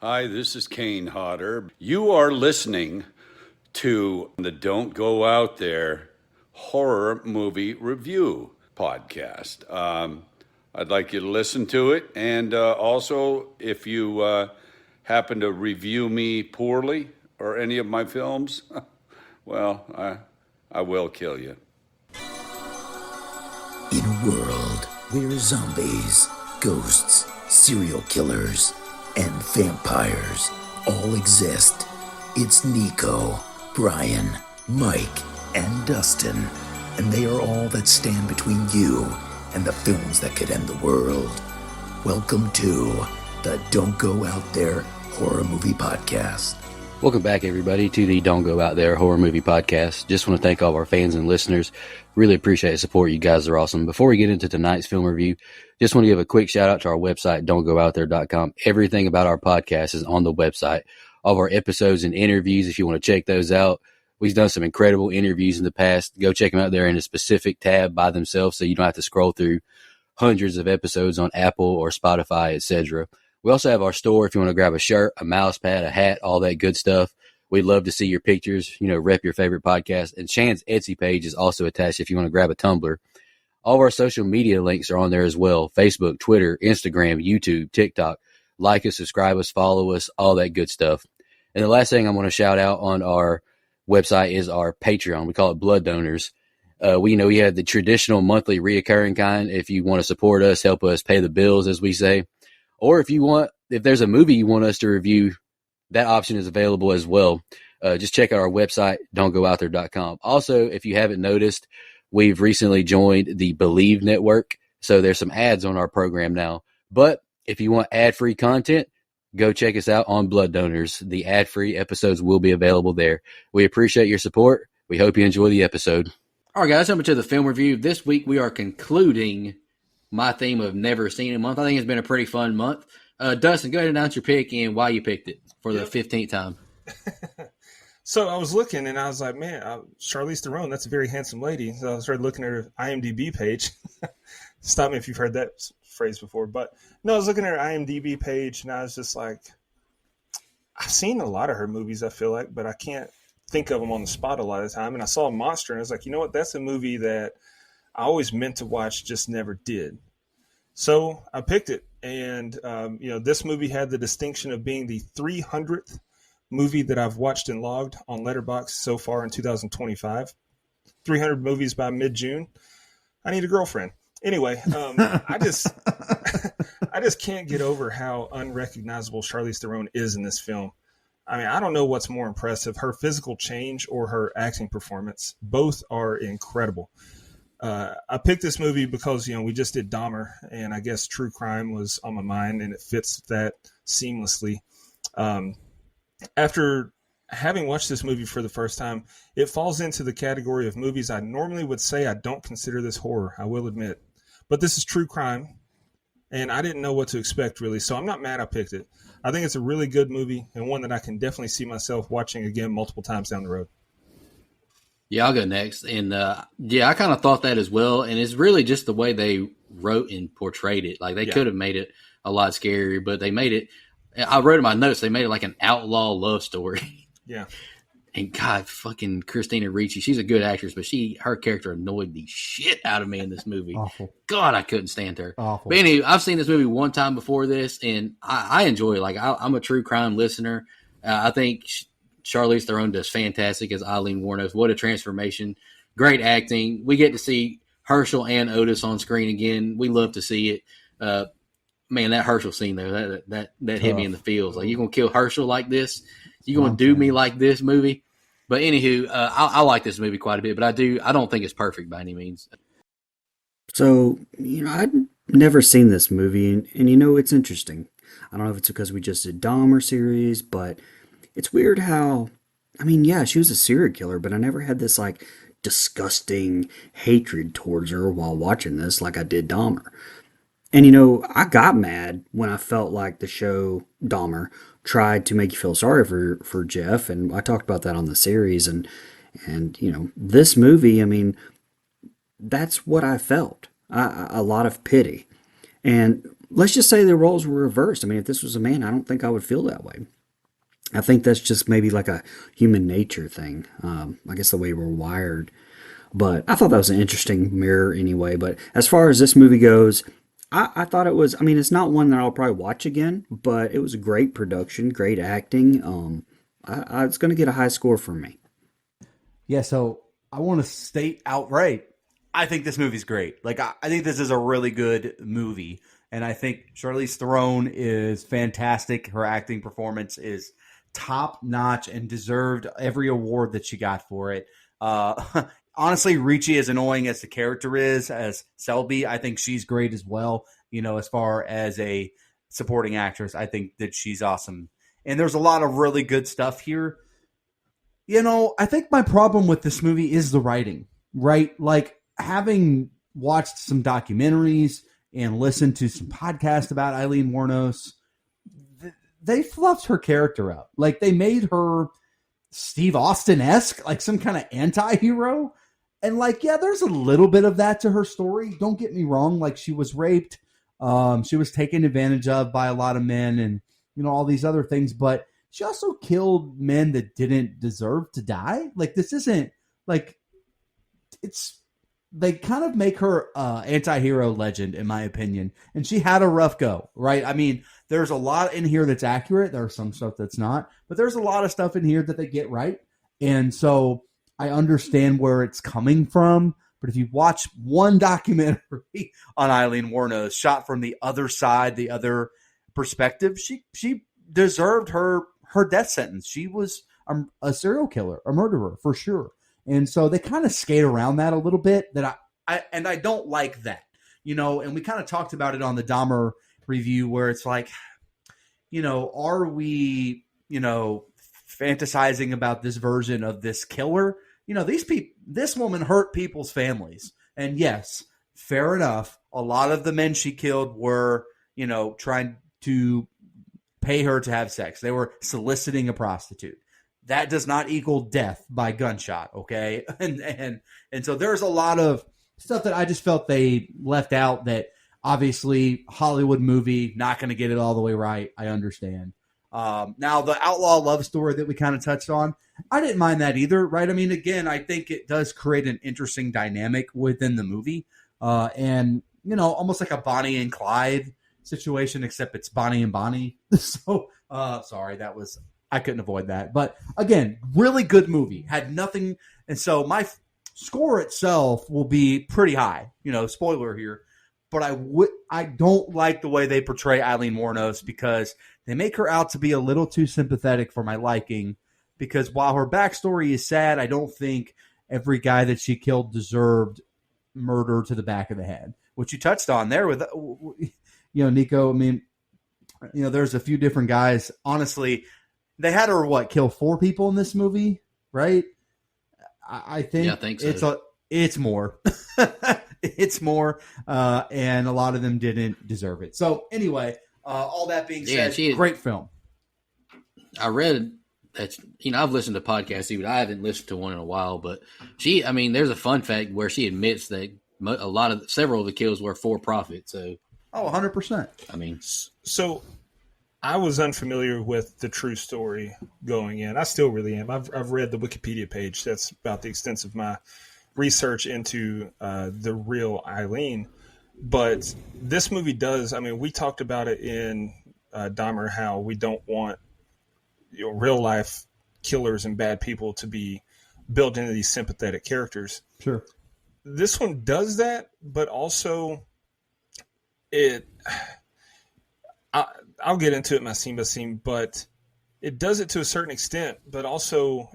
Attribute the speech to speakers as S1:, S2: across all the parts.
S1: Hi, this is Kane Hodder. You are listening to the Don't Go Out There Horror Movie Review podcast. I'd like you to listen to it. And also, if you happen to review me poorly or any of my films, well, I will kill you.
S2: In a world where zombies, ghosts, serial killers, and vampires all exist, it's Nico, Brian, Mike, and Dustin, and they are all that stand between you and the films that could end the world. Welcome to the Don't Go Out There Horror Movie Podcast.
S3: Welcome back, everybody, to the Don't Go Out There Horror Movie Podcast. Just want to thank all of our fans and listeners. Really appreciate the support. You guys are awesome. Before we get into tonight's film review, just want to give a quick shout out to our website, don'tgoouthere.com. Everything about our podcast is on the website. All of our episodes and interviews, if you want to check those out. We've done some incredible interviews in the past. Go check them out there in a specific tab by themselves so you don't have to scroll through hundreds of episodes on Apple or Spotify, etc. We also have our store if you want to grab a shirt, a mouse pad, a hat, all that good stuff. We'd love to see your pictures, rep your favorite podcast. And Shan's Etsy page is also attached if you want to grab a tumbler. All of our social media links are on there as well. Facebook, Twitter, Instagram, YouTube, TikTok. Like us, subscribe us, follow us, all that good stuff. And the last thing I want to shout out on our website is our Patreon. We call it Blood Donors. We have the traditional monthly reoccurring kind. If you want to support us, help us pay the bills, as we say. Or if there's a movie you want us to review, that option is available as well. Just check out our website, don'tgoouthere.com. Also, if you haven't noticed, we've recently joined the Believe Network. So there's some ads on our program now. But if you want ad-free content, go check us out on Blood Donors. The ad-free episodes will be available there. We appreciate your support. We hope you enjoy the episode. All right, guys, jumping to the film review. This week we are concluding my theme of never seen a month. I think it's been a pretty fun month. Dustin, go ahead and announce your pick and why you picked it for the 15th time.
S4: So I was looking and I was like, man, Charlize Theron, that's a very handsome lady. So I started looking at her IMDb page. Stop me if you've heard that phrase before. But no, I was looking at her IMDb page and I was just like, I've seen a lot of her movies, I feel like, but I can't think of them on the spot a lot of the time. And I saw Monster and I was like, you know what? That's a movie that I always meant to watch, just never did. So I picked it. And, this movie had the distinction of being the 300th movie that I've watched and logged on Letterboxd so far in 2025. 300 movies by mid-June. I need a girlfriend. Anyway, I just can't get over how unrecognizable Charlize Theron is in this film. I mean, I don't know what's more impressive, her physical change or her acting performance. Both are incredible. I picked this movie because, we just did Dahmer, and I guess true crime was on my mind, and it fits that seamlessly. After having watched this movie for the first time, it falls into the category of movies I normally would say I don't consider this horror, I will admit. But this is true crime, and I didn't know what to expect, really, so I'm not mad I picked it. I think it's a really good movie, and one that I can definitely see myself watching again multiple times down the road.
S3: Yeah, I'll go next. And I kind of thought that as well. And it's really just the way they wrote and portrayed it. Like they could have made it a lot scarier, but they made it. I wrote in my notes, they made it like an outlaw love story.
S4: Yeah.
S3: And God, fucking Christina Ricci, she's a good actress, but her character annoyed the shit out of me in this movie.
S5: Awful.
S3: God, I couldn't stand her.
S5: Awful.
S3: But anyway, I've seen this movie one time before this, and I enjoy it. Like I'm a true crime listener. I think Charlize Theron does fantastic as Eileen Wuornos. What a transformation. Great acting. We get to see Herschel and Otis on screen again. We love to see it. Man, that Herschel scene there, that hit me in the feels. Like, you're going to kill Herschel like this? You're going to do me like this movie? But anywho, I like this movie quite a bit, but I don't think it's perfect by any means.
S5: So, I'd never seen this movie, and it's interesting. I don't know if it's because we just did Dahmer series, but it's weird how, she was a serial killer, but I never had this, disgusting hatred towards her while watching this like I did Dahmer. And, I got mad when I felt like the show Dahmer tried to make you feel sorry for Jeff, and I talked about that on the series, and this movie, that's what I felt, a lot of pity. And let's just say the roles were reversed. I mean, if this was a man, I don't think I would feel that way. I think that's just maybe like a human nature thing. I guess the way we're wired. But I thought that was an interesting mirror anyway. But as far as this movie goes, I thought it was, I mean, it's not one that I'll probably watch again, but it was a great production, great acting. It's going to get a high score from me.
S6: Yeah, so I want to state outright, I think this movie's great. Like, I think this is a really good movie. And I think Charlize Theron is fantastic. Her acting performance is top notch and deserved every award that she got for it. Honestly, Ricci, as annoying as the character is, as Selby, I think she's great as well. You know, as far as a supporting actress, I think that she's awesome. And there's a lot of really good stuff here. You know, I think my problem with this movie is the writing, right? Like, having watched some documentaries and listened to some podcasts about Eileen Wuornos, they fluffed her character up. Like, they made her Steve Austin-esque, like some kind of anti-hero. And like, yeah, there's a little bit of that to her story. Don't get me wrong. Like, she was raped. She was taken advantage of by a lot of men and, you know, all these other things. But she also killed men that didn't deserve to die. Like, this isn't like, they kind of make her anti-hero legend, in my opinion. And she had a rough go, right? I mean, there's a lot in here that's accurate. There's some stuff that's not. But there's a lot of stuff in here that they get right. And so I understand where it's coming from. But if you watch one documentary on Eileen Wuornos shot from the other side, the other perspective, she deserved her death sentence. She was a serial killer, a murderer, for sure. And so they kind of skate around that a little bit. I don't like that, you know. And we kind of talked about it on the Dahmer review, where it's like, you know, are we, you know, fantasizing about this version of this killer? You know, this woman hurt people's families, and yes, fair enough. A lot of the men she killed were, you know, trying to pay her to have sex. They were soliciting a prostitute. That does not equal death by gunshot, okay? And so there's a lot of stuff that I just felt they left out that obviously Hollywood movie, not going to get it all the way right. I understand. Now, the outlaw love story that we kind of touched on, I didn't mind that either, right? I mean, again, I think it does create an interesting dynamic within the movie. And, you know, almost like a Bonnie and Clyde situation, except it's Bonnie and Bonnie. So, sorry, I couldn't avoid that. But again, really good movie. Had nothing. And so my score itself will be pretty high. You know, spoiler here. But I don't like the way they portray Eileen Wuornos, because they make her out to be a little too sympathetic for my liking. Because while her backstory is sad, I don't think every guy that she killed deserved murder to the back of the head. Which you touched on there with, you know, Nico. I mean, you know, there's a few different guys. Honestly, they had her, kill 4 people in this movie, right? I think,
S3: yeah, I think so.
S6: It's more. It's more, and a lot of them didn't deserve it. So anyway, all that being said, great film.
S3: I read that, you know, I've listened to podcasts, but I haven't listened to one in a while. But there's a fun fact where she admits that several of the kills were for profit. So,
S6: 100%.
S3: I mean,
S4: So I was unfamiliar with the true story going in. I still really am. I've read the Wikipedia page. That's about the extent of my research into the real Eileen. But this movie does, I mean, we talked about it in Dahmer, how we don't want, you know, real life killers and bad people to be built into these sympathetic characters.
S6: Sure.
S4: This one does that, but also I'll get into it scene by scene, but it does it to a certain extent, but also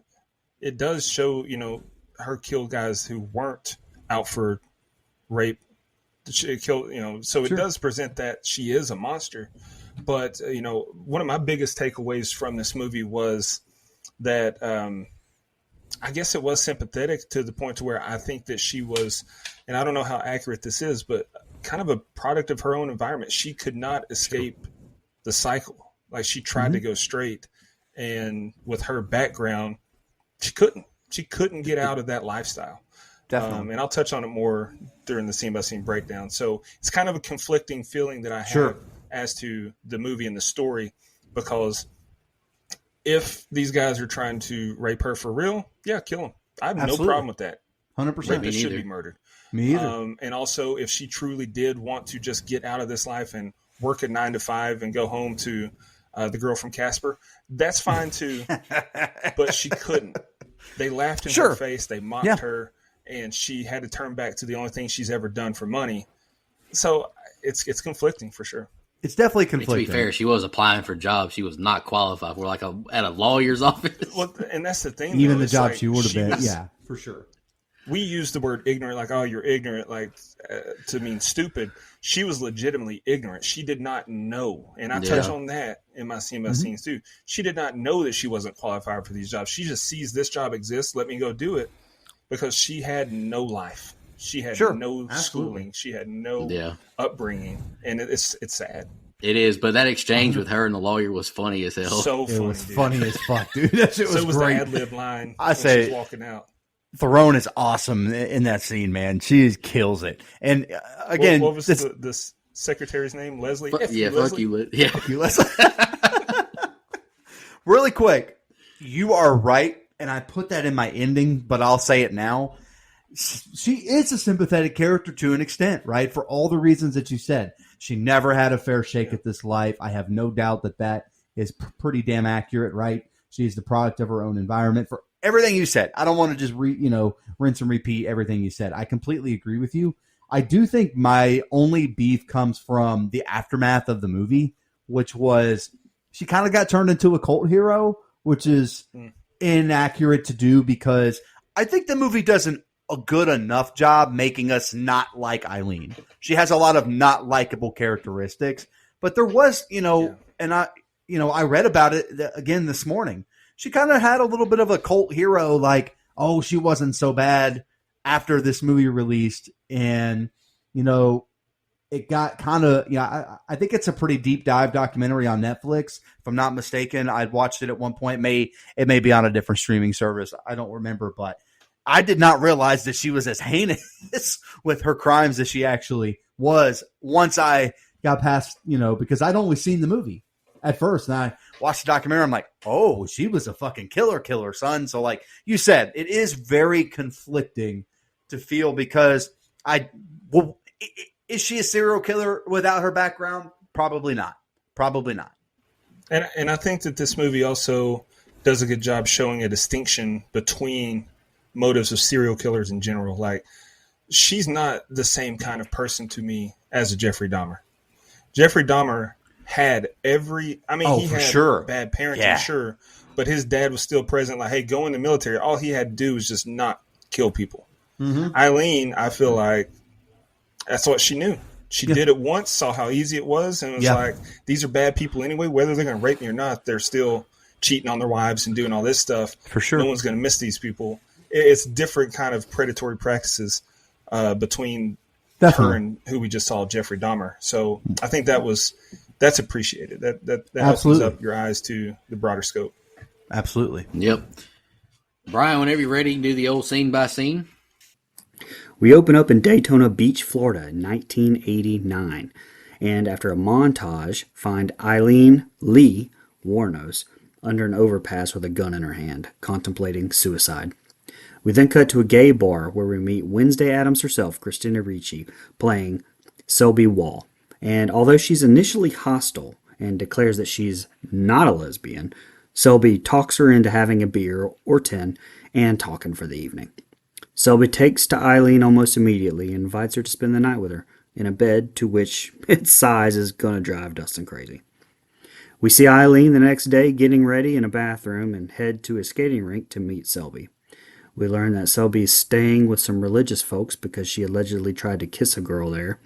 S4: it does show, you know, her kill guys who weren't out for rape. She killed, you know, so
S6: Sure.
S4: It does present that she is a monster. But, you know, one of my biggest takeaways from this movie was that I guess it was sympathetic to the point to where I think that she was, and I don't know how accurate this is, but kind of a product of her own environment. She could not escape the cycle. Like, she tried to go straight, and with her background, she couldn't get out of that lifestyle.
S6: Definitely.
S4: And I'll touch on it more during the scene by scene breakdown. So it's kind of a conflicting feeling that I have.
S6: Sure.
S4: as to the movie and the story, because if these guys are trying to rape her for real, yeah, kill them. I have
S6: Absolutely.
S4: no problem with that.
S6: 100%.
S4: Rapists should
S3: neither.
S4: be murdered.
S6: Me either.
S4: And also, if she truly did want to just get out of this life and work a 9 to 5 and go home to the girl from Casper, that's fine too. But she couldn't. They laughed in
S6: Sure.
S4: her face. They mocked
S6: Yeah.
S4: her, and she had to turn back to the only thing she's ever done for money. So it's conflicting for sure.
S6: It's definitely
S3: To be
S6: conflicting.
S3: fair, she was applying for jobs she was not qualified for, like at a lawyer's office.
S4: Well, and that's the thing.
S6: Even
S4: though,
S6: the
S4: it's
S6: job
S4: like
S6: she would have been.
S4: was-
S6: Yeah, for sure.
S4: We use the word ignorant, like, oh, you're ignorant, like to mean stupid. She was legitimately ignorant. She did not know. And I touch on that in my CMS scenes too. She did not know that she wasn't qualified for these jobs. She just sees this job exists. Let me go do it, because she had no life. She had
S6: Sure.
S4: no
S6: Absolutely.
S4: schooling. She had no upbringing. And it's sad.
S3: It is, but that exchange with her and the lawyer was funny as hell.
S4: So
S6: It
S4: funny.
S6: was
S4: dude.
S6: funny as fuck, dude. That shit was
S4: So was
S6: great.
S4: the ad-lib line
S6: I
S4: when
S6: say-
S4: she's walking out.
S6: Theron is awesome in that scene, man. She kills it. And again,
S4: what was
S6: this,
S4: the secretary's name? Leslie?
S3: Fuck
S4: F
S3: yeah, fuck
S4: Leslie?
S3: you. Yeah.
S6: you listen. Really quick, you are right, and I put that in my ending, but I'll say it now. She is a sympathetic character to an extent, right? For all the reasons that you said. She never had a fair shake at this life. I have no doubt that is pretty damn accurate, right? She's the product of her own environment. For everything you said, I don't want to just rinse and repeat everything you said. I completely agree with you. I do think my only beef comes from the aftermath of the movie, which was she kind of got turned into a cult hero, which is inaccurate to do because I think the movie doesn't a good enough job making us not like Eileen. She has a lot of not likable characteristics, but there was, and I read about it again this morning. She kind of had a little bit of a cult hero, like, oh, she wasn't so bad after this movie released. And, it got kind of, I think it's a pretty deep dive documentary on Netflix. If I'm not mistaken, I'd watched it at one point. It may be on a different streaming service. I don't remember, but I did not realize that she was as heinous with her crimes as she actually was once I got past, because I'd only seen the movie at first. And I watched the documentary. I'm like, oh, she was a fucking killer, son. So like you said, it is very conflicting to feel because is she a serial killer without her background? Probably not.
S4: And I think that this movie also does a good job showing a distinction between motives of serial killers in general. Like, she's not the same kind of person to me as a Jeffrey Dahmer. Jeffrey Dahmer had he
S6: for
S4: had
S6: sure.
S4: bad parenting,
S6: Yeah.
S4: sure, but his dad was still present. Like, hey, go in the military. All he had to do was just not kill people.
S6: Mm-hmm.
S4: Eileen, I feel like that's what she knew. She did it once, saw how easy it was, and was like, these are bad people anyway. Whether they're going to rape me or not, they're still cheating on their wives and doing all this stuff.
S6: For sure.
S4: No one's going to miss these people. It's different kind of predatory practices between her and who we just saw, Jeffrey Dahmer. So I think that's appreciated. That opens up your eyes to the broader scope.
S6: Absolutely.
S3: Yep. Brian, whenever you're ready, you can do the old scene by scene.
S5: We open up in Daytona Beach, Florida in 1989, and after a montage, find Eileen Lee Warnos under an overpass with a gun in her hand, contemplating suicide. We then cut to a gay bar where we meet Wednesday Addams herself, Christina Ricci, playing Selby Wall. And although she's initially hostile and declares that she's not a lesbian, Selby talks her into having a beer or 10 and talking for the evening. Selby takes to Eileen almost immediately and invites her to spend the night with her in a bed to which its size is going to drive Dustin crazy. We see Eileen the next day getting ready in a bathroom and head to a skating rink to meet Selby. We learn that Selby is staying with some religious folks because she allegedly tried to kiss a girl there,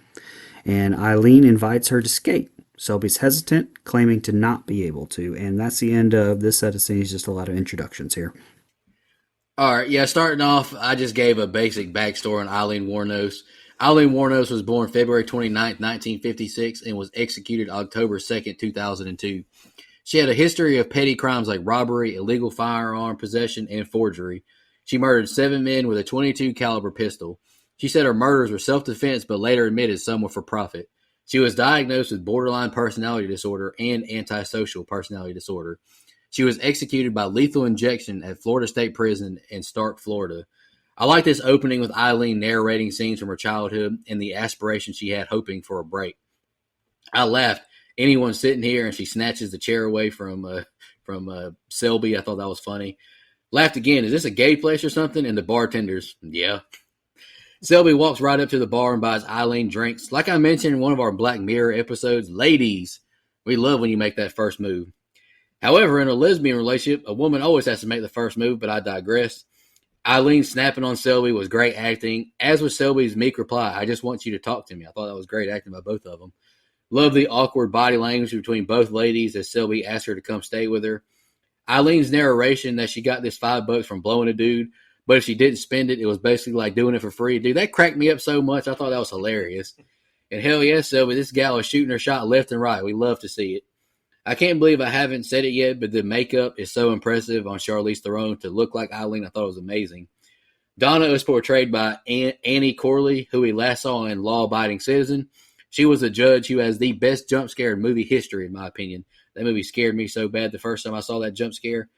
S5: and Eileen invites her to skate. Selby's hesitant, claiming to not be able to, and that's the end of this set of scenes, just a lot of introductions here.
S3: All right, yeah, starting off, I just gave a basic backstory on Eileen Warnos. Eileen Warnos was born February 29th, 1956, and was executed October 2nd, 2002. She had a history of petty crimes like robbery, illegal firearm possession, and forgery. She murdered 7 men with a .22 caliber pistol. She said her murders were self-defense, but later admitted some were for profit. She was diagnosed with borderline personality disorder and antisocial personality disorder. She was executed by lethal injection at Florida State Prison in Stark, Florida. I like this opening with Eileen narrating scenes from her childhood and the aspiration she had hoping for a break. I laughed. Anyone sitting here and she snatches the chair away from Selby. I thought that was funny. Laughed again. Is this a gay place or something? And the bartenders, yeah. Selby walks right up to the bar and buys Eileen drinks. Like I mentioned in one of our Black Mirror episodes, ladies, we love when you make that first move. However, in a lesbian relationship, a woman always has to make the first move, but I digress. Eileen snapping on Selby was great acting, as was Selby's meek reply, I just want you to talk to me. I thought that was great acting by both of them. Love the awkward body language between both ladies as Selby asked her to come stay with her. Eileen's narration that she got this $5 from blowing a dude, but if she didn't spend it, it was basically like doing it for free. Dude, that cracked me up so much. I thought that was hilarious. And hell yes, Selby, this gal is shooting her shot left and right. We love to see it. I can't believe I haven't said it yet, but the makeup is so impressive on Charlize Theron to look like Eileen. I thought it was amazing. Donna is portrayed by Annie Corley, who we last saw in Law Abiding Citizen. She was a judge who has the best jump scare in movie history, in my opinion. That movie scared me so bad the first time I saw that jump scare.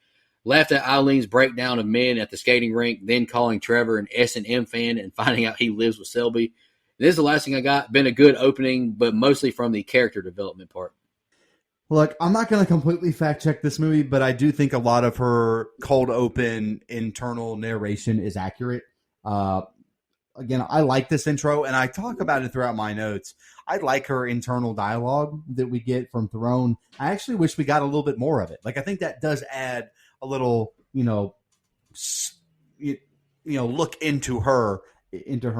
S3: Laughed at Eileen's breakdown of men at the skating rink, then calling Trevor an S&M fan and finding out he lives with Selby. This is the last thing I got. Been a good opening, but mostly from the character development part.
S6: Look, I'm not going to completely fact check this movie, but I do think a lot of her cold open internal narration is accurate. Again, I like this intro, and I talk about it throughout my notes. I like her internal dialogue that we get from Theron. I actually wish we got a little bit more of it. Like, I think that does add a little, look into her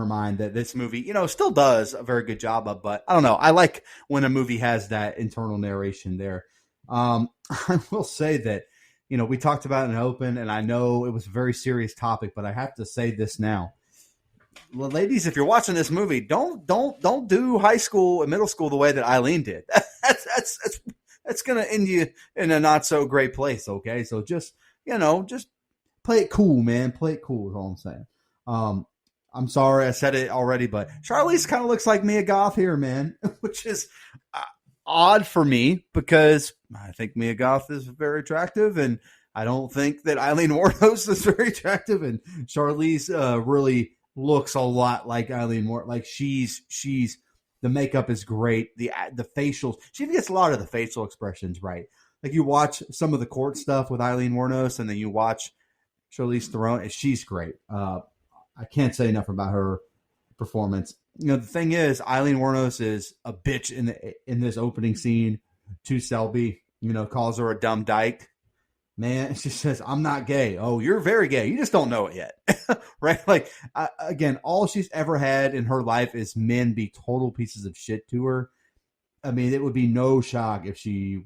S6: mind that this movie, still does a very good job of. But I don't know. I like when a movie has that internal narration there. I will say that, we talked about it in open, and I know it was a very serious topic, but I have to say this now. Well, ladies, if you're watching this movie, don't do high school and middle school the way that Eileen did. That's going to end you in a not so great place. Okay. So just play it cool, man. Play it cool is all I'm saying. I'm sorry I said it already, but Charlize kind of looks like Mia Goth here, man, which is odd for me because I think Mia Goth is very attractive, and I don't think that Eileen Wuornos is very attractive, and Charlize really looks a lot like Eileen Wuornos. Like she's the makeup is great, the facials. She gets a lot of the facial expressions right. Like you watch some of the court stuff with Eileen Wuornos, and then you watch Charlize Theron, and she's great. I can't say enough about her performance. The thing is, Eileen Wuornos is a bitch in this opening scene to Selby. Calls her a dumb dyke. Man, she says, "I'm not gay." Oh, you're very gay. You just don't know it yet, right? Like again, all she's ever had in her life is men be total pieces of shit to her. I mean, it would be no shock if she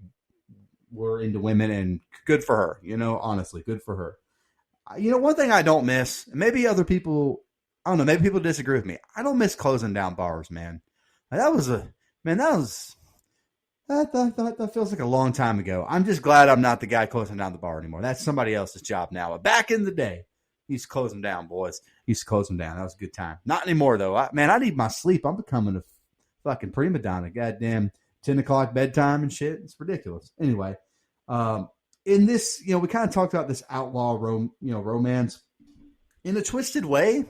S6: were into women, and good for her. Honestly, good for her. One thing I don't miss, maybe other people, I don't know, maybe people disagree with me. I don't miss closing down bars, man. That feels like a long time ago. I'm just glad I'm not the guy closing down the bar anymore. That's somebody else's job now. But back in the day, he used to close them down, boys. He used to close them down. That was a good time. Not anymore, though. I need my sleep. I'm becoming a fucking prima donna. Goddamn 10 o'clock bedtime and shit. It's ridiculous. Anyway, in this, we kind of talked about this outlaw romance in a twisted way.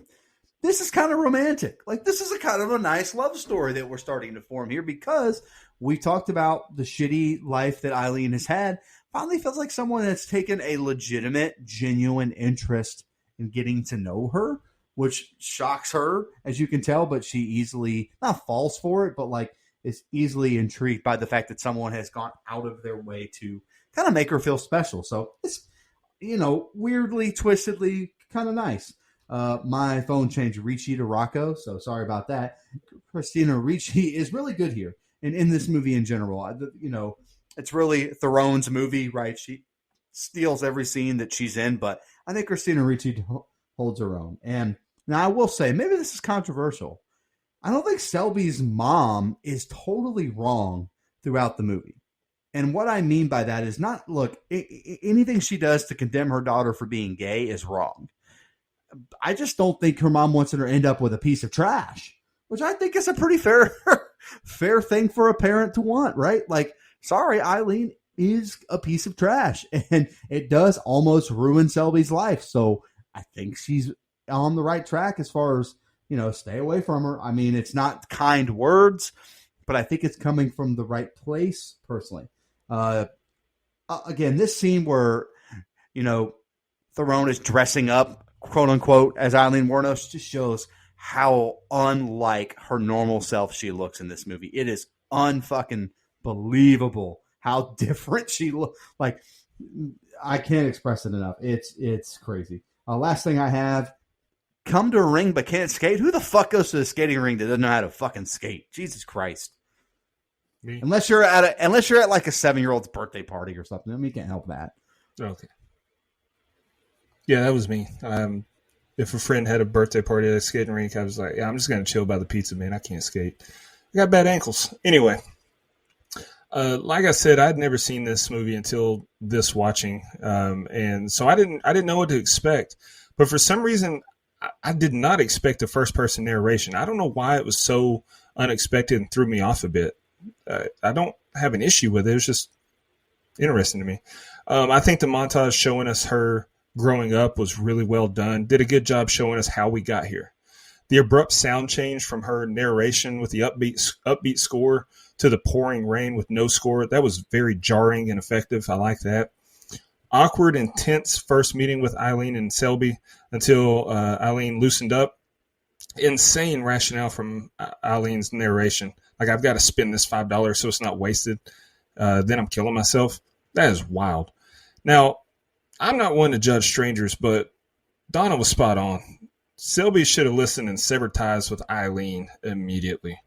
S6: This is kind of romantic. Like, this is a kind of a nice love story that we're starting to form here because we talked about the shitty life that Eileen has had. Finally feels like someone that's taken a legitimate, genuine interest in getting to know her, which shocks her, as you can tell, but she easily, not falls for it, but like is easily intrigued by the fact that someone has gone out of their way to kind of make her feel special. So it's, weirdly, twistedly kind of nice. My phone changed Ricci to Rocco, so sorry about that. Christina Ricci is really good here. And in this movie in general, it's really Theron's movie, right? She steals every scene that she's in, but I think Christina Ricci holds her own. And now I will say, maybe this is controversial. I don't think Selby's mom is totally wrong throughout the movie. And what I mean by that is not, look, anything she does to condemn her daughter for being gay is wrong. I just don't think her mom wants her to end up with a piece of trash, which I think is a pretty fair fair thing for a parent to want, right? Like, sorry, Eileen is a piece of trash, and it does almost ruin Selby's life. So I think she's on the right track as far as, stay away from her. I mean, it's not kind words, but I think it's coming from the right place, personally. Again, this scene where, Theron is dressing up, quote unquote, as Eileen Wuornos just shows how unlike her normal self she looks in this movie. It is unfucking believable how different she looks. Like, I can't express it enough. It's crazy. Last thing I have, come to a ring but can't skate. Who the fuck goes to the skating ring that doesn't know how to fucking skate? Jesus Christ.
S4: Me.
S6: Unless you're at like a 7-year-old's birthday party or something. I mean, you can't help that.
S4: Okay. Yeah, that was me. If a friend had a birthday party at a skating rink, I was like, yeah, I'm just going to chill by the pizza, man. I can't skate. I got bad ankles. Anyway, like I said, I'd never seen this movie until this watching. And so I didn't know what to expect. But for some reason, I did not expect a first-person narration. I don't know why it was so unexpected and threw me off a bit. I don't have an issue with it. It was just interesting to me. I think the montage showing us her growing up was really well done. Did a good job showing us how we got here. The abrupt sound change from her narration with the upbeat score to the pouring rain with no score, that was very jarring and effective. I like that. Awkward, intense first meeting with Eileen and Selby until Eileen loosened up. Insane rationale from Eileen's narration. Like, I've got to spend this $5 so it's not wasted. Then I'm killing myself. That is wild. Now, I'm not one to judge strangers, but Donna was spot on. Selby should have listened and severed ties with Eileen immediately.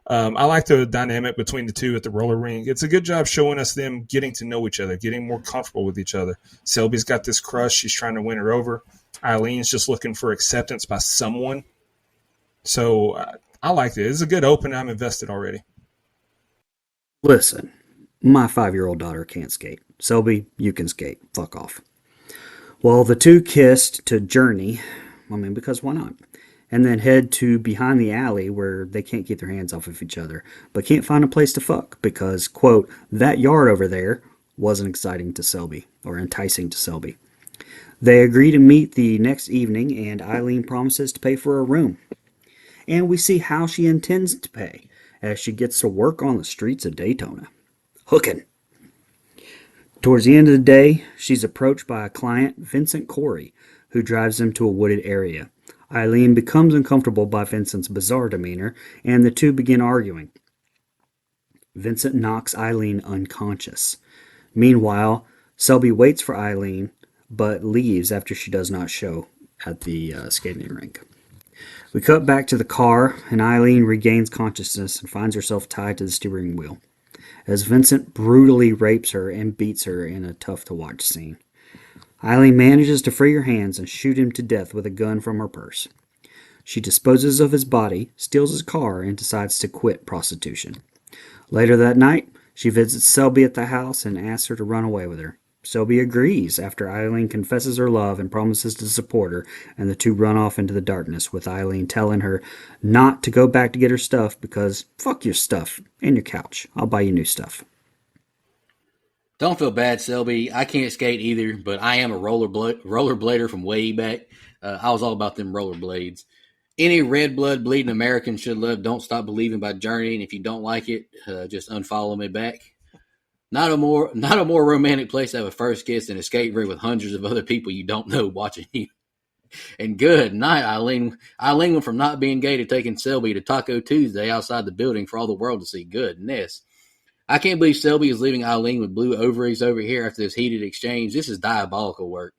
S4: I like the dynamic between the two at the roller rink. It's a good job showing us them getting to know each other, getting more comfortable with each other. Selby's got this crush. She's trying to win her over. Eileen's just looking for acceptance by someone. So I liked it. It's a good open. I'm invested already.
S5: Listen, my 5-year-old daughter can't skate. Selby, you can skate. Fuck off. Well, the two kissed to Journey. I mean, because why not? And then head to behind the alley where they can't keep their hands off of each other, but can't find a place to fuck because, quote, that yard over there wasn't exciting to Selby or enticing to Selby. They agree to meet the next evening, and Eileen promises to pay for a room. And we see how she intends to pay as she gets to work on the streets of Daytona. Hooking. Towards the end of the day, she's approached by a client, Vincent Corey, who drives them to a wooded area. Eileen becomes uncomfortable by Vincent's bizarre demeanor, and the two begin arguing. Vincent knocks Eileen unconscious. Meanwhile, Selby waits for Eileen, but leaves after she does not show at the skating rink. We cut back to the car, and Eileen regains consciousness and finds herself tied to the steering wheel, as Vincent brutally rapes her and beats her in a tough-to-watch scene. Eileen manages to free her hands and shoot him to death with a gun from her purse. She disposes of his body, steals his car, and decides to quit prostitution. Later that night, she visits Selby at the house and asks her to run away with her. Selby agrees after Eileen confesses her love and promises to support her, and the two run off into the darkness, with Eileen telling her not to go back to get her stuff because fuck your stuff and your couch. I'll buy you new stuff.
S3: Don't feel bad, Selby. I can't skate either, but I am a rollerblader from way back. I was all about them rollerblades. Any red blood bleeding American should love Don't Stop Believing by Journey, and if you don't like it, just unfollow me back. Not a more romantic place to have a first kiss than a skate ring with hundreds of other people you don't know watching you. And good night, Eileen. Eileen went from not being gay to taking Selby to Taco Tuesday outside the building for all the world to see. Goodness. I can't believe Selby is leaving Eileen with blue ovaries over here after this heated exchange. This is diabolical work.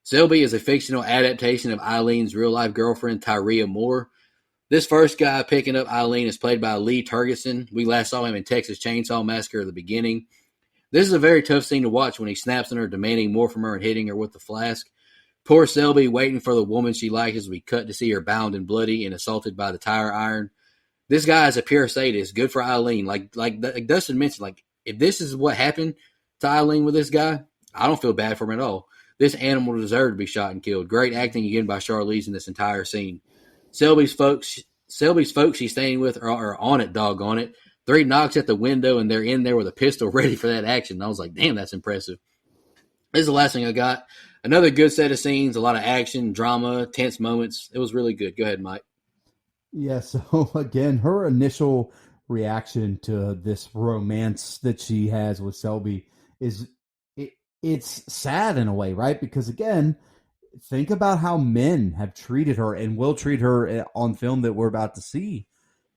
S3: Selby is a fictional adaptation of Eileen's real-life girlfriend, Tyria Moore. This first guy picking up Eileen is played by Lee Tergesen. We last saw him in Texas Chainsaw Massacre at the beginning. This is a very tough scene to watch when he snaps on her, demanding more from her and hitting her with the flask. Poor Selby waiting for the woman she likes as we cut to see her bound and bloody and assaulted by the tire iron. This guy is a pure sadist. Good for Eileen. Like Dustin mentioned, like if this is what happened to Eileen with this guy, I don't feel bad for him at all. This animal deserved to be shot and killed. Great acting again by Charlize in this entire scene. Selby's folks Selby's folks she's staying with are on it, doggone it. 3 knocks at the window, and they're in there with a pistol ready for that action. I was like, damn, that's impressive. This is the last thing I got. Another good set of scenes, a lot of action, drama, tense moments. It was really good. Go ahead, Mike.
S6: Yeah, so again, her initial reaction to this romance that she has with Selby is it's sad in a way, right? Because again, think about how men have treated her and will treat her on film that we're about to see.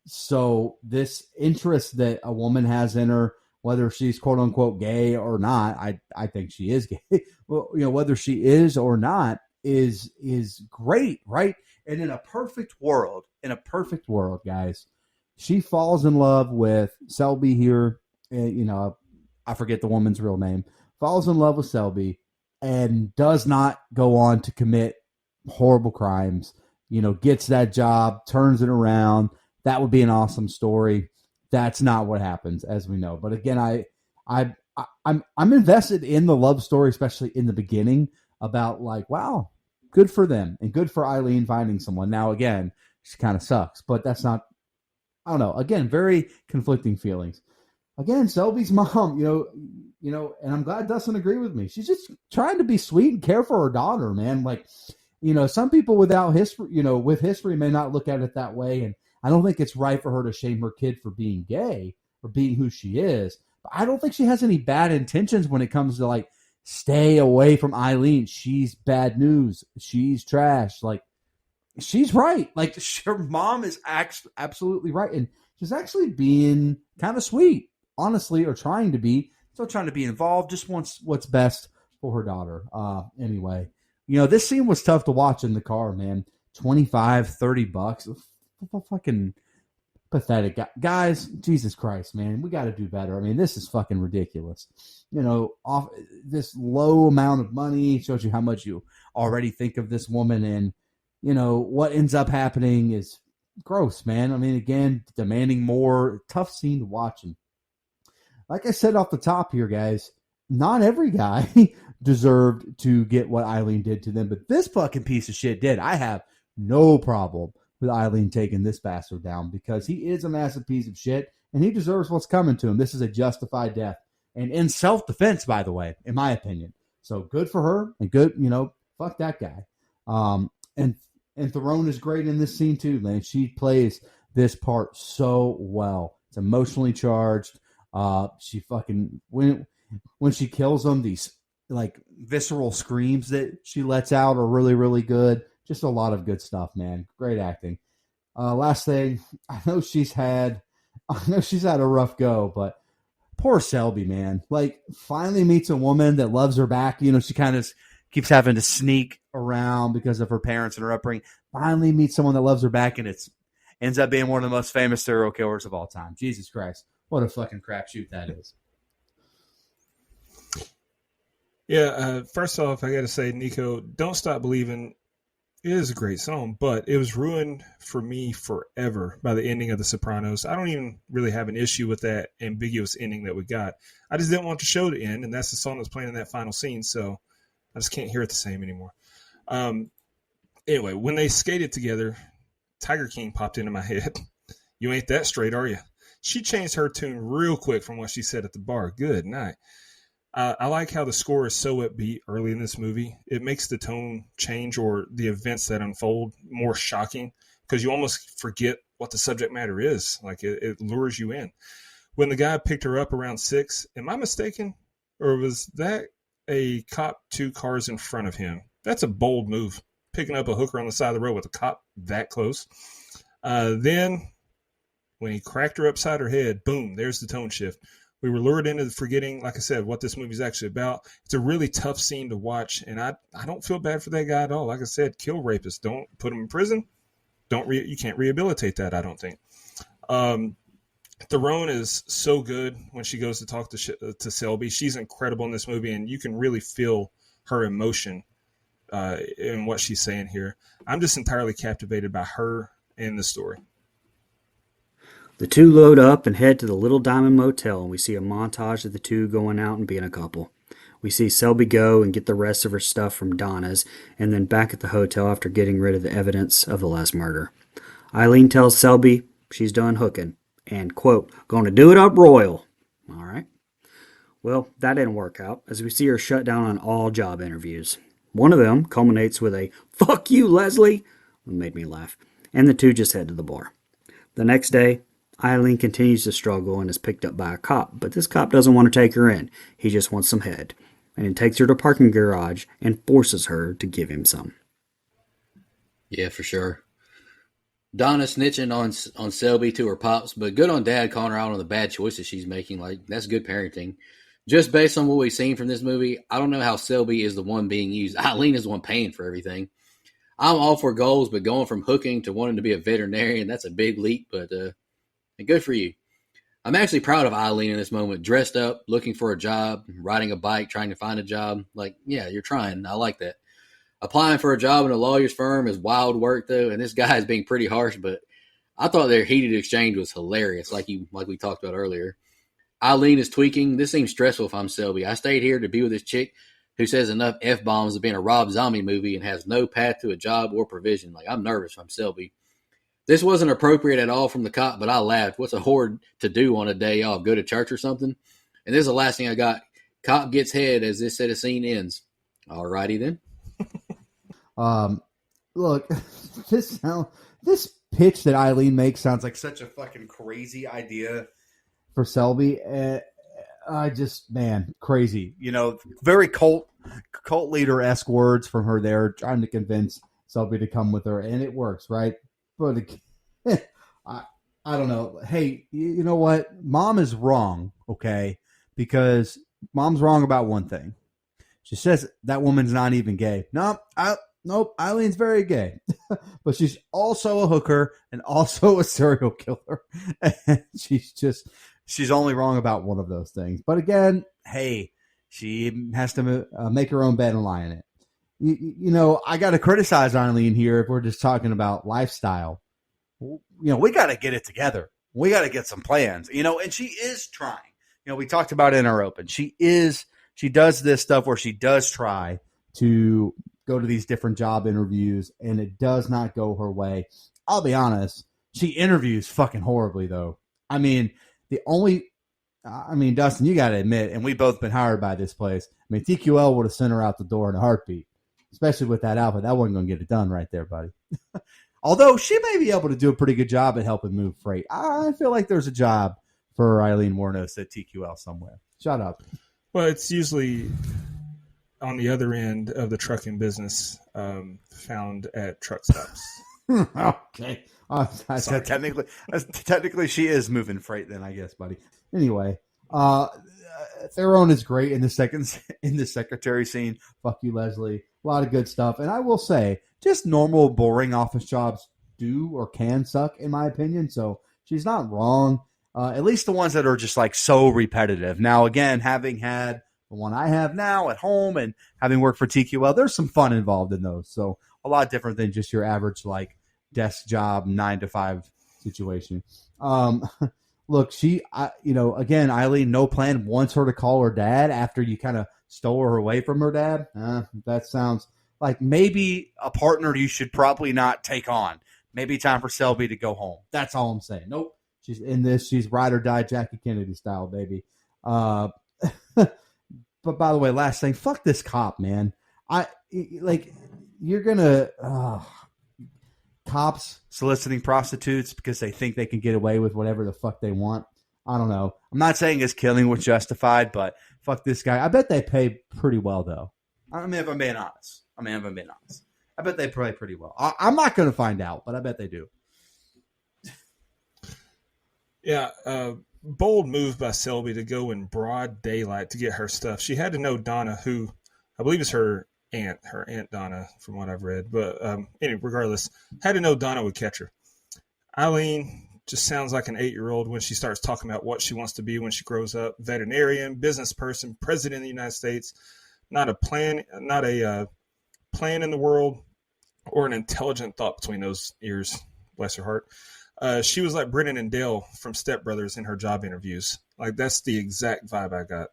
S6: So this interest that a woman has in her, whether she's quote unquote gay or not, I think she is gay. Well, whether she is or not is great, right? And in a perfect world, guys, she falls in love with Selby here. I forget the woman's real name. Falls in love with Selby and does not go on to commit horrible crimes. Gets that job, turns it around. That would be an awesome story. That's not what happens, as we know. But again, I'm invested in the love story, especially in the beginning, about like, wow, good for them and good for Eileen finding someone. Now, again, she kind of sucks, but that's not. I don't know. Again, very conflicting feelings. Again, Selby's mom, and I'm glad Dustin agreed with me. She's just trying to be sweet and care for her daughter, man. Like, some people without history, with history may not look at it that way. And I don't think it's right for her to shame her kid for being gay or being who she is. But I don't think she has any bad intentions when it comes to like, stay away from Eileen. She's bad news. She's trash. Like, she's right. Like, her mom is absolutely right. And she's actually being kind of sweet, honestly, or trying to be. Still trying to be involved. Just wants what's best for her daughter. Anyway, this scene was tough to watch in the car, man. $25-$30. Fucking pathetic. Guys, Jesus Christ, man. We got to do better. I mean, this is fucking ridiculous. Off this low amount of money shows you how much you already think of this woman. And, what ends up happening is gross, man. I mean, again, demanding more. Tough scene to watch. And like I said off the top here, guys, not every guy deserved to get what Eileen did to them, but this fucking piece of shit did. I have no problem with Eileen taking this bastard down because he is a massive piece of shit and he deserves what's coming to him. This is a justified death and in self-defense, by the way, in my opinion. So good for her and good, fuck that guy. And Theron is great in this scene too, man. She plays this part so well. It's emotionally charged. She fucking when she kills them, these like visceral screams that she lets out are really, really good. Just a lot of good stuff, man. Great acting. Last thing, I know she's had a rough go, but poor Selby, man. Like, finally meets a woman that loves her back. She kind of keeps having to sneak around because of her parents and her upbringing. Finally meets someone that loves her back, and it ends up being one of the most famous serial killers of all time. Jesus Christ. What a fucking crapshoot that is.
S4: Yeah, first off, I got to say, Nico, Don't Stop Believing is a great song, but it was ruined for me forever by the ending of The Sopranos. I don't even really have an issue with that ambiguous ending that we got. I just didn't want the show to end, and that's the song that's playing in that final scene, so I just can't hear it the same anymore. Anyway, when they skated together, Tiger King popped into my head. You ain't that straight, are you? She changed her tune real quick from what she said at the bar. Good night. I like how the score is so upbeat early in this movie. It makes the tone change or the events that unfold more shocking because you almost forget what the subject matter is. Like it lures you in. When the guy picked her up around 6, am I mistaken? Or was that a cop 2 cars in front of him? That's a bold move, picking up a hooker on the side of the road with a cop that close. Then when he cracked her upside her head, boom, there's the tone shift. We were lured into forgetting, like I said, what this movie's actually about. It's a really tough scene to watch, and I don't feel bad for that guy at all. Like I said, kill rapists. Don't put him in prison. You can't rehabilitate that, I don't think. Theron is so good when she goes to talk to Selby. She's incredible in this movie, and you can really feel her emotion in what she's saying here. I'm just entirely captivated by her and the story.
S5: The two load up and head to the Little Diamond Motel, and we see a montage of the two going out and being a couple. We see Selby go and get the rest of her stuff from Donna's, and then back at the hotel after getting rid of the evidence of the last murder. Eileen tells Selby she's done hooking and, quote, gonna do it up royal. All right. Well, that didn't work out as we see her shut down on all job interviews. One of them culminates with a fuck you, Leslie. It made me laugh. And the two just head to the bar. The next day, Eileen continues to struggle and is picked up by a cop, but this cop doesn't want to take her in. He just wants some head. And he takes her to a parking garage and forces her to give him some.
S3: Yeah, for sure. Donna snitching on Selby to her pops, but good on Dad calling her out on the bad choices she's making. Like, that's good parenting. Just based on what we've seen from this movie, I don't know how Selby is the one being used. Eileen is the one paying for everything. I'm all for goals, but going from hooking to wanting to be a veterinarian, that's a big leap, but good for you. I'm actually proud of Eileen in this moment, dressed up, looking for a job, riding a bike, trying to find a job. Like, yeah, you're trying. I like that. Applying for a job in a lawyer's firm is wild work, though, and this guy is being pretty harsh, but I thought their heated exchange was hilarious, like we talked about earlier. Eileen is tweaking. This seems stressful if I'm Selby. I stayed here to be with this chick who says enough F-bombs to be in a Rob Zombie movie and has no path to a job or provision. Like, I'm nervous if I'm Selby. This wasn't appropriate at all from the cop, but I laughed. What's a whore to do on a day off? Go to church or something? And this is the last thing I got. Cop gets head as this set of scene ends. All righty then.
S6: Look, this pitch that Eileen makes sounds like such a fucking crazy idea for Selby. Crazy. You know, very cult leader-esque words from her there, trying to convince Selby to come with her, and it works, right? But I don't know. Hey, you know what? Mom is wrong, okay? Because Mom's wrong about one thing. She says that woman's not even gay. Nope, Eileen's very gay. But she's also a hooker and also a serial killer. And she's only wrong about one of those things. But again, hey, she has to make her own bed and lie in it. You know, I got to criticize Eileen here if we're just talking about lifestyle. You know, we got to get it together. We got to get some plans, you know, and she is trying. You know, we talked about it in our open. She does this stuff where she does try to go to these different job interviews, and it does not go her way. I'll be honest. She interviews fucking horribly, though. I mean, Dustin, you got to admit, and we've both been hired by this place. I mean, TQL would have sent her out the door in a heartbeat, especially with that outfit. That wasn't going to get it done right there, buddy. Although she may be able to do a pretty good job at helping move freight. I feel like there's a job for Eileen Wuornos at TQL somewhere. Shut up.
S4: Well, it's usually on the other end of the trucking business, found at truck stops.
S6: Okay. Technically, she is moving freight then, I guess, buddy. Anyway, Theron is great in the secretary scene. Fuck you, Leslie. A lot of good stuff. And I will say, just normal, boring office jobs do or can suck, in my opinion. So she's not wrong. At least the ones that are just like so repetitive. Now, again, having had the one I have now at home and having worked for TQL, there's some fun involved in those. So a lot different than just your average like desk job 9-to-5 situation. Look, again, Eileen, no plan, wants her to call her dad after you kind of stole her away from her dad. That sounds like maybe a partner you should probably not take on. Maybe time for Selby to go home. That's all I'm saying. Nope. She's in this. She's ride or die Jackie Kennedy style, baby. But by the way, last thing, fuck this cop, man. You're gonna cops soliciting prostitutes because they think they can get away with whatever the fuck they want. I don't know. I'm not saying his killing was justified, but fuck this guy. I bet they pay pretty well, though. I mean, if I'm being honest. I bet they pay pretty well. I'm not going to find out, but I bet they do.
S4: Yeah, bold move by Selby to go in broad daylight to get her stuff. She had to know Donna, who I believe is her aunt Donna, from what I've read. But anyway, regardless, had to know Donna would catch her. Eileen just sounds like an 8-year-old when she starts talking about what she wants to be when she grows up: veterinarian, business person, president of the United States. Not a plan in the world, or an intelligent thought between those ears. Bless her heart. She was like Brennan and Dale from Step Brothers in her job interviews. Like, that's the exact vibe I got.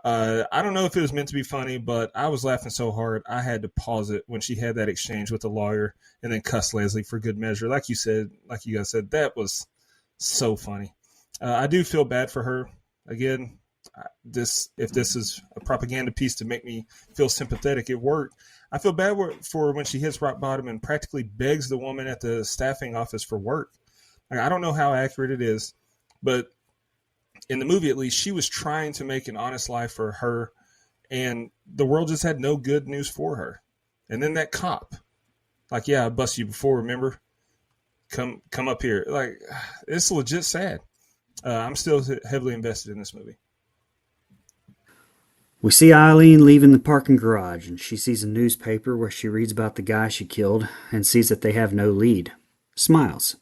S4: I don't know if it was meant to be funny, but I was laughing so hard I had to pause it when she had that exchange with the lawyer and then cuss Leslie for good measure. Like you said, like you guys said, that was so funny. I do feel bad for her. Again, if this is a propaganda piece to make me feel sympathetic, it worked. I feel bad for when she hits rock bottom and practically begs the woman at the staffing office for work. Like, I don't know how accurate it is, but in the movie, at least, she was trying to make an honest life for her, and the world just had no good news for her. And then that cop, like, yeah, I busted you before, remember? Come up here. Like, it's legit sad. I'm still heavily invested in this movie.
S5: We see Eileen leaving the parking garage, and she sees a newspaper where she reads about the guy she killed and sees that they have no lead. Smiles.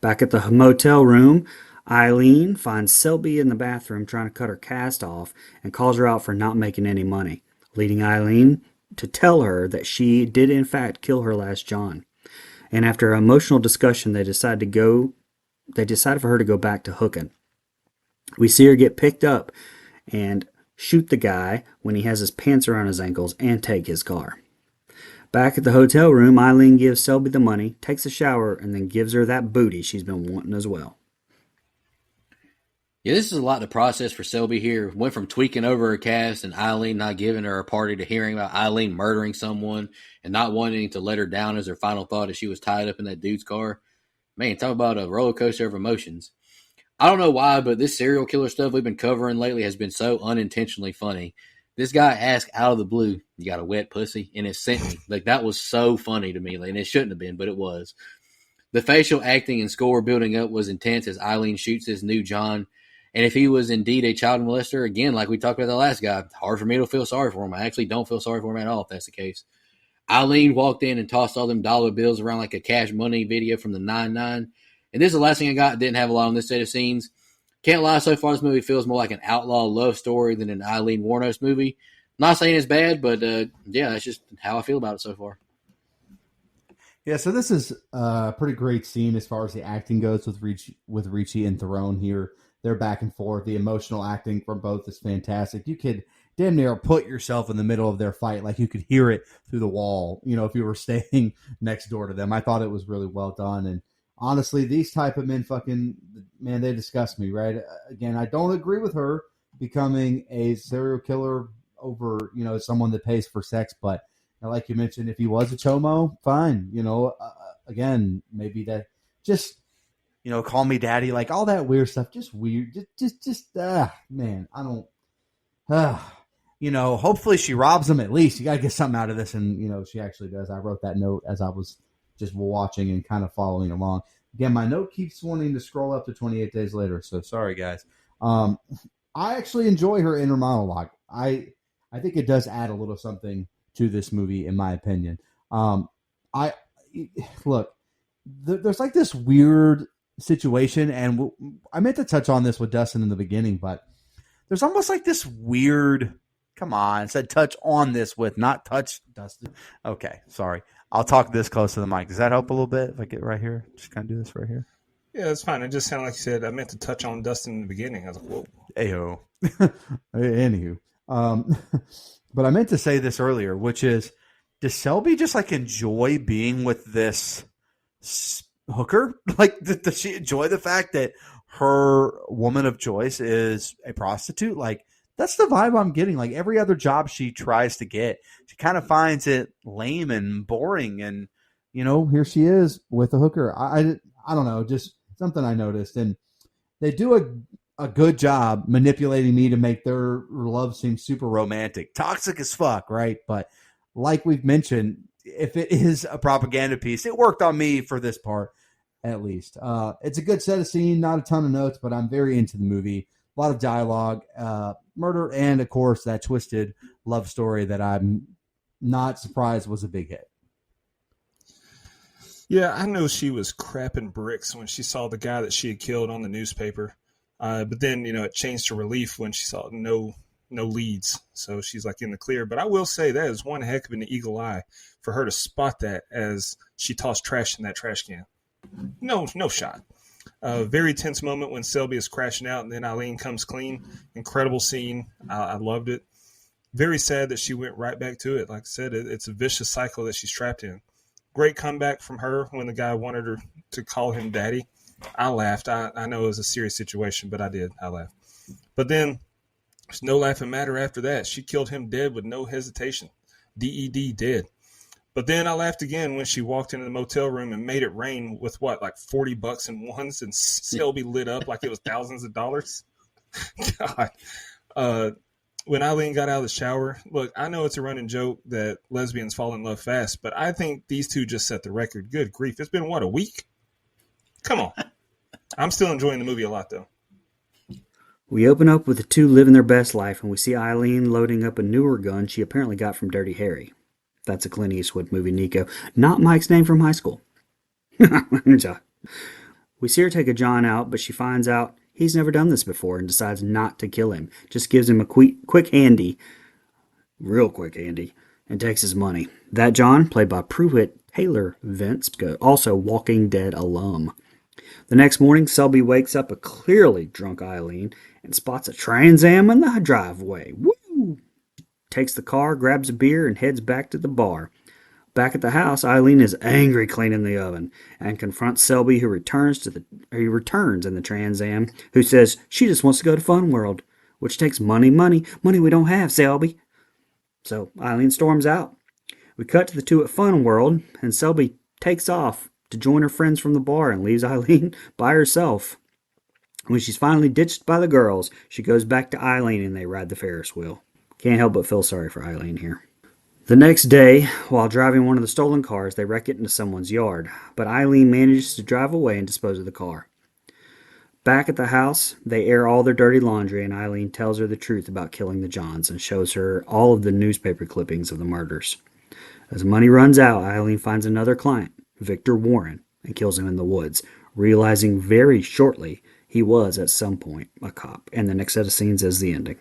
S5: Back at the motel room, Eileen finds Selby in the bathroom trying to cut her cast off and calls her out for not making any money, leading Eileen to tell her that she did in fact kill her last John. And after an emotional discussion, they decide for her to go back to hooking. We see her get picked up and shoot the guy when he has his pants around his ankles and take his car. Back at the hotel room, Eileen gives Selby the money, takes a shower, and then gives her that booty she's been wanting as well.
S3: Yeah, this is a lot to process for Selby here. Went from tweaking over her cast and Eileen not giving her a party to hearing about Eileen murdering someone and not wanting to let her down as her final thought as she was tied up in that dude's car. Man, talk about a roller coaster of emotions. I don't know why, but this serial killer stuff we've been covering lately has been so unintentionally funny. This guy asked out of the blue, "You got a wet pussy?" And it sent me. Like, that was so funny to me. And it shouldn't have been, but it was. The facial acting and score building up was intense as Eileen shoots his new John. And if he was indeed a child molester, again, like we talked about the last guy, hard for me to feel sorry for him. I actually don't feel sorry for him at all if that's the case. Eileen walked in and tossed all them dollar bills around like a Cash Money video from the 9-9. And this is the last thing I got. Didn't have a lot on this set of scenes. Can't lie, so far this movie feels more like an outlaw love story than an Eileen Wuornos movie. Not saying it's bad, but yeah, that's just how I feel about it so far.
S6: Yeah, so this is a pretty great scene as far as the acting goes with Ricci and Theron here. They're back and forth. The emotional acting from both is fantastic. You could damn near put yourself in the middle of their fight. Like, you could hear it through the wall, if you were staying next door to them. I thought it was really well done. And honestly, these type of men man, they disgust me, right? Again, I don't agree with her becoming a serial killer over, someone that pays for sex. But like you mentioned, if he was a chomo, fine. Again, maybe that just, call me daddy, like all that weird stuff, just weird. Man, I don't, hopefully she robs him at least. You got to get something out of this. And, she actually does. I wrote that note as I was just watching and kind of following along. Again, my note keeps wanting to scroll up to 28 days later, so sorry, guys. I actually enjoy her inner monologue. I think it does add a little something to this movie, in my opinion. There's like this weird situation, and I meant to touch on this with Dustin in the beginning, but there's almost like this weird. Come on, it said touch on this with, not touch, Dustin. Okay, sorry. I'll talk this close to the mic. Does that help a little bit if I get right here? Just kind of do this right here.
S4: Yeah, that's fine. It just sounded like you said, I meant to touch on Dustin in the beginning. I was like, whoa.
S6: Ayo. Anywho. But I meant to say this earlier, which is, does Selby just like enjoy being with this hooker? Like, does she enjoy the fact that her woman of choice is a prostitute? Like, that's the vibe I'm getting. Like, every other job she tries to get, she kind of finds it lame and boring. And, here she is with a hooker. I don't know, just something I noticed. And they do a good job manipulating me to make their love seem super romantic. Toxic as fuck, right? But like we've mentioned, if it is a propaganda piece, it worked on me for this part, at least. It's a good set of scene, not a ton of notes, but I'm very into the movie. A lot of dialogue, murder, and of course that twisted love story that I'm not surprised was a big hit.
S4: Yeah, I know she was crapping bricks when she saw the guy that she had killed on the newspaper. But then, it changed to relief when she saw no leads. So she's like in the clear. But I will say that is one heck of an eagle eye for her to spot that as she tossed trash in that trash can. No shot. Very tense moment when Selby is crashing out and then Eileen comes clean. Incredible scene. I loved it. Very sad that she went right back to it. Like I said, it's a vicious cycle that she's trapped in. Great comeback from her when the guy wanted her to call him daddy. I laughed. I know it was a serious situation, but I did. I laughed. But then there's no laughing matter after that. She killed him dead with no hesitation. DED, dead. But then I laughed again when she walked into the motel room and made it rain with what, like $40 in ones, and Selby lit up like it was thousands of dollars. God. When Eileen got out of the shower, look, I know it's a running joke that lesbians fall in love fast, but I think these two just set the record. Good grief. It's been, what, a week? Come on. I'm still enjoying the movie a lot, though.
S5: We open up with the two living their best life, and we see Eileen loading up a newer gun she apparently got from Dirty Harry. That's a Clint Eastwood movie, Nico. Not Mike's name from high school. We see her take a John out, but she finds out he's never done this before and decides not to kill him. Just gives him a quick handy, real quick handy, and takes his money. That John, played by Pruitt Taylor Vince, also Walking Dead alum. The next morning, Selby wakes up a clearly drunk Eileen and spots a Trans Am in the driveway. Woo! Takes the car, grabs a beer, and heads back to the bar. Back at the house, Eileen is angry cleaning the oven and confronts Selby, who returns in the Trans Am, who says she just wants to go to Fun World, which takes money we don't have, Selby. So Eileen storms out. We cut to the two at Fun World, and Selby takes off to join her friends from the bar and leaves Eileen by herself. When she's finally ditched by the girls, she goes back to Eileen and they ride the Ferris wheel. Can't help but feel sorry for Eileen here. The next day, while driving one of the stolen cars, they wreck it into someone's yard, but Eileen manages to drive away and dispose of the car. Back at the house, they air all their dirty laundry, and Eileen tells her the truth about killing the Johns and shows her all of the newspaper clippings of the murders. As money runs out, Eileen finds another client, Victor Warren, and kills him in the woods, realizing very shortly he was, at some point, a cop. And the next set of scenes is the ending.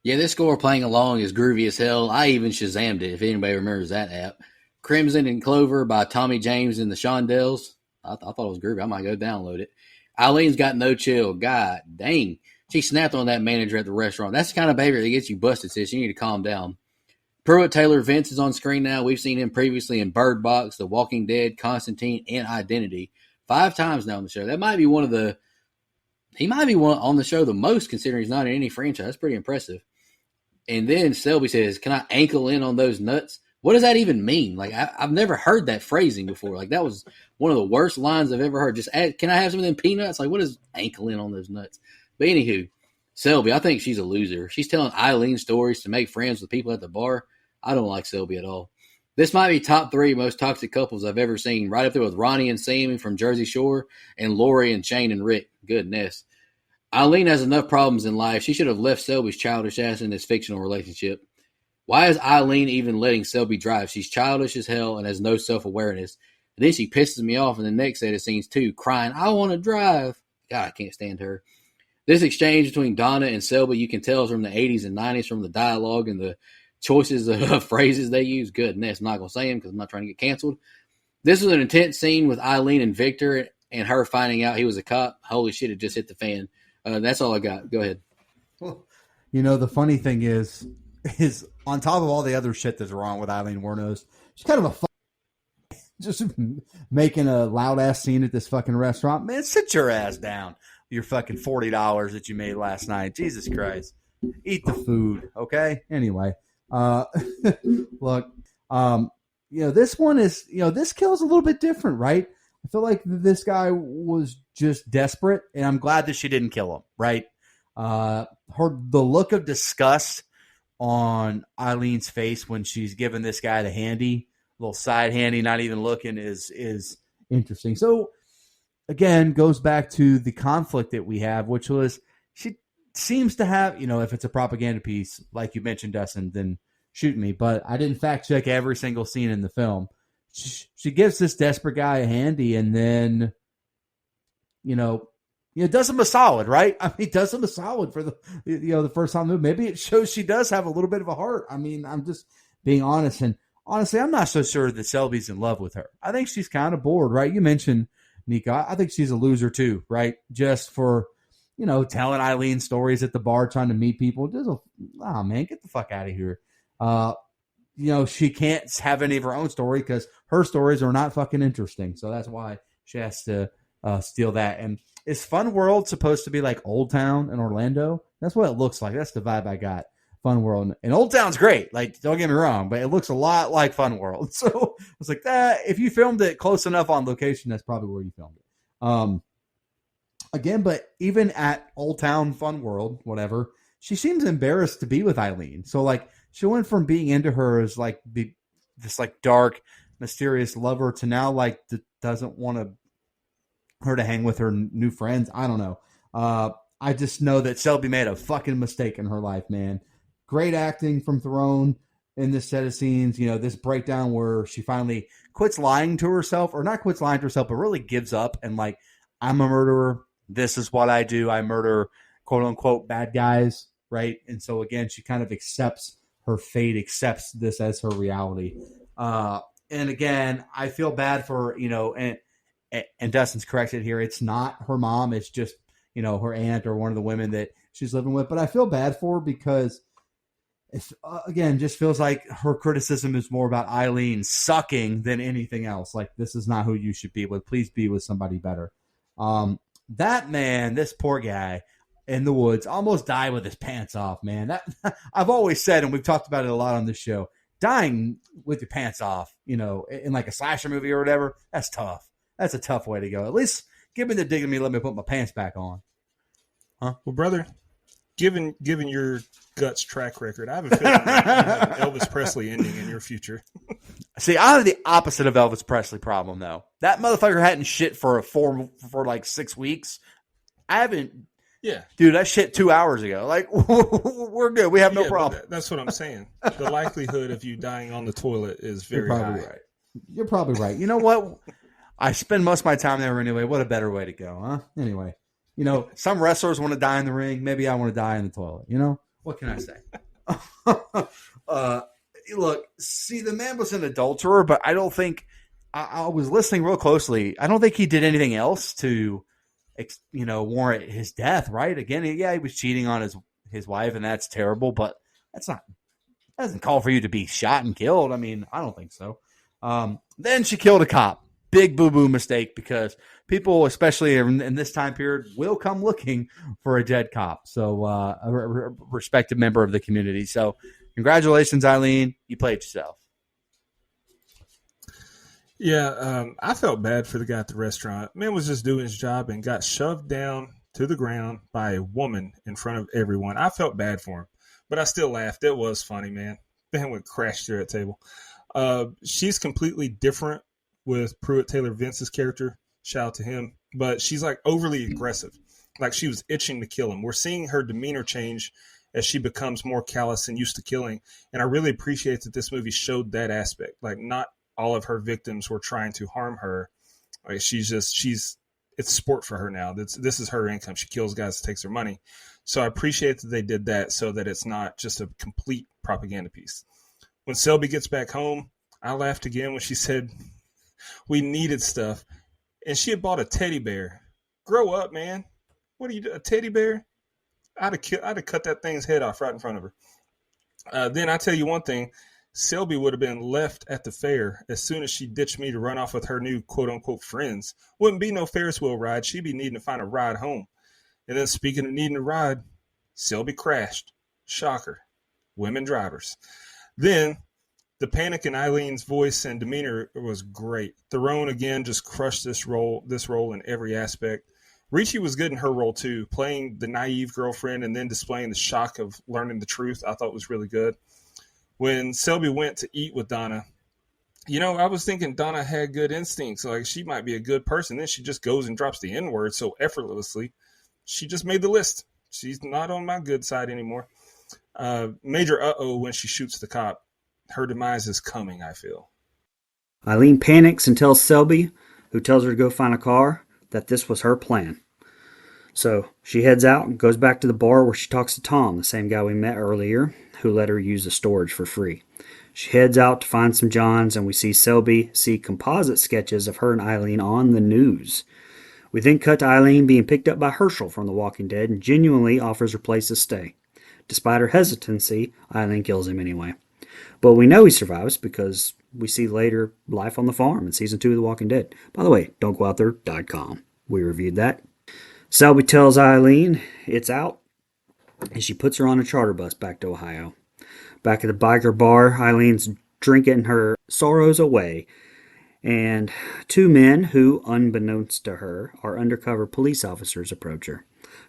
S3: Yeah, this score playing along is groovy as hell. I even Shazammed it, if anybody remembers that app. Crimson and Clover by Tommy James and the Shondells. I thought it was groovy. I might go download it. Eileen's got no chill. God dang. She snapped on that manager at the restaurant. That's the kind of behavior that gets you busted, sis. You need to calm down. Pruitt Taylor Vince is on screen now. We've seen him previously in Bird Box, The Walking Dead, Constantine, and Identity. 5 times now on the show. That might be he might be one on the show the most, considering he's not in any franchise. That's pretty impressive. And then Selby says, "Can I ankle in on those nuts?" What does that even mean? Like, I've never heard that phrasing before. Like, that was one of the worst lines I've ever heard. Just can I have some of them peanuts? Like, what is ankle in on those nuts? But anywho, Selby, I think she's a loser. She's telling Eileen stories to make friends with people at the bar. I don't like Selby at all. This might be top 3 most toxic couples I've ever seen, right up there with Ronnie and Sammy from Jersey Shore and Lori and Shane and Rick. Goodness. Eileen has enough problems in life. She should have left Selby's childish ass in this fictional relationship. Why is Eileen even letting Selby drive? She's childish as hell and has no self-awareness. And then she pisses me off in the next set of scenes too, crying, "I want to drive." God, I can't stand her. This exchange between Donna and Selby, you can tell is from the 80s and 90s from the dialogue and the choices of phrases they use. Goodness, I'm not going to say them because I'm not trying to get canceled. This was an intense scene with Eileen and Victor and her finding out he was a cop. Holy shit, it just hit the fan. That's all I got. Go ahead.
S6: Well, you know, the funny thing is on top of all the other shit that's wrong with Eileen Wuornos, she's kind of a just making a loud ass scene at this fucking restaurant. Man, sit your ass down. Your fucking $40 that you made last night. Jesus Christ. Eat the food. Okay. Anyway, look, this one is, this kill's a little bit different, right? I feel like this guy was just desperate, and I'm glad that she didn't kill him, right? The look of disgust on Eileen's face when she's giving this guy the handy, little side handy, not even looking, is interesting. So, again, goes back to the conflict that we have, which was she seems to have, if it's a propaganda piece, like you mentioned, Dustin, then shoot me. But I didn't fact check every single scene in the film. She gives this desperate guy a handy, and then, does him a solid, right? I mean, does him a solid for the first time. Maybe it shows she does have a little bit of a heart. I mean, I'm just being honest, and honestly, I'm not so sure that Selby's in love with her. I think she's kind of bored, right? You mentioned, Nico. I think she's a loser too, right? Just for, telling Eileen stories at the bar, trying to meet people. Oh man, get the fuck out of here. She can't have any of her own story because her stories are not fucking interesting. So that's why she has to steal that. And is Fun World supposed to be like Old Town in Orlando? That's what it looks like. That's the vibe I got. Fun World. And Old Town's great. Like, don't get me wrong, but it looks a lot like Fun World. So I was like, that if you filmed it close enough on location, that's probably where you filmed it. Again, but even at Old Town Fun World, whatever, she seems embarrassed to be with Eileen. So like, she went from being into her as like this like dark, mysterious lover to now like doesn't want her to hang with her new friends. I don't know. I just know that Selby made a fucking mistake in her life, man. Great acting from Theron in this set of scenes. This breakdown where she finally quits lying to herself, or not quits lying to herself, but really gives up and like, I'm a murderer. This is what I do. I murder quote unquote bad guys. Right. And so again, she kind of accepts her fate, accepts this as her reality. And again, I feel bad for, and Dustin's corrected here. It's not her mom. It's just, her aunt or one of the women that she's living with. But I feel bad for her because it's, again, just feels like her criticism is more about Eileen sucking than anything else. Like, this is not who you should be with. Please be with somebody better. That man, this poor guy in the woods, almost died with his pants off, man. That I've always said, and we've talked about it a lot on this show, dying with your pants off, in like a slasher movie or whatever, that's tough. That's a tough way to go. At least give me the dignity, let me put my pants back on. Huh?
S4: Well, brother, given your guts track record, I have a feeling you have Elvis Presley ending in your future.
S6: See, I have the opposite of Elvis Presley problem, though. That motherfucker hadn't shit for like 6 weeks. I haven't.
S4: Yeah.
S6: Dude, that shit 2 hours ago. Like, we're good. We have no problem.
S4: That's what I'm saying. The likelihood of you dying on the toilet is very high.
S6: Right. You're probably right. You know what? I spend most of my time there anyway. What a better way to go, huh? Anyway, some wrestlers want to die in the ring. Maybe I want to die in the toilet. What can I say? Look, see, the man was an adulterer, but I don't think I was listening real closely. I don't think he did anything else to, warrant his death. Right? Again, he was cheating on his wife, and that's terrible. But that doesn't call for you to be shot and killed. I mean, I don't think so. Then she killed a cop. Big boo-boo mistake, because people, especially in this time period, will come looking for a dead cop. So a respected member of the community. So congratulations, Eileen. You played yourself.
S4: Yeah, I felt bad for the guy at the restaurant. Man was just doing his job and got shoved down to the ground by a woman in front of everyone. I felt bad for him, but I still laughed. It was funny, man. Man would crash through that table. She's completely different with Pruitt Taylor Vince's character. Shout out to him. But she's like overly aggressive. Like she was itching to kill him. We're seeing her demeanor change as she becomes more callous and used to killing. And I really appreciate that this movie showed that aspect. Like, not all of her victims were trying to harm her. Like, it's sport for her now. This is her income. She kills guys, takes their money. So I appreciate that they did that so that it's not just a complete propaganda piece. When Selby gets back home, I laughed again when she said, we needed stuff. And she had bought a teddy bear. Grow up, man. What are you doing? A teddy bear? I'd have cut that thing's head off right in front of her. Then I tell you one thing. Selby would have been left at the fair as soon as she ditched me to run off with her new quote-unquote friends. Wouldn't be no Ferris wheel ride. She'd be needing to find a ride home. And then speaking of needing a ride, Selby crashed. Shocker. Women drivers. Then the panic in Eileen's voice and demeanor was great. Theron, again, just crushed this role in every aspect. Ricci was good in her role, too, playing the naive girlfriend and then displaying the shock of learning the truth. I thought was really good. When Selby went to eat with Donna, I was thinking Donna had good instincts. Like, she might be a good person. Then she just goes and drops the N-word so effortlessly. She just made the list. She's not on my good side anymore. Major uh-oh when she shoots the cop. Her demise is coming, I feel.
S5: Eileen panics and tells Selby, who tells her to go find a car, that this was her plan. So she heads out and goes back to the bar where she talks to Tom, the same guy we met earlier, who let her use the storage for free. She heads out to find some Johns, and we see Selby see composite sketches of her and Eileen on the news. We then cut to Eileen being picked up by Herschel from The Walking Dead and genuinely offers her place to stay. Despite her hesitancy, Eileen kills him anyway. But we know he survives because we see later life on the farm in Season 2 of The Walking Dead. By the way, don'tgooutthere.com. We reviewed that. Selby tells Eileen it's out, and she puts her on a charter bus back to Ohio. Back at the biker bar, Eileen's drinking her sorrows away, and two men who, unbeknownst to her, are undercover police officers approach her.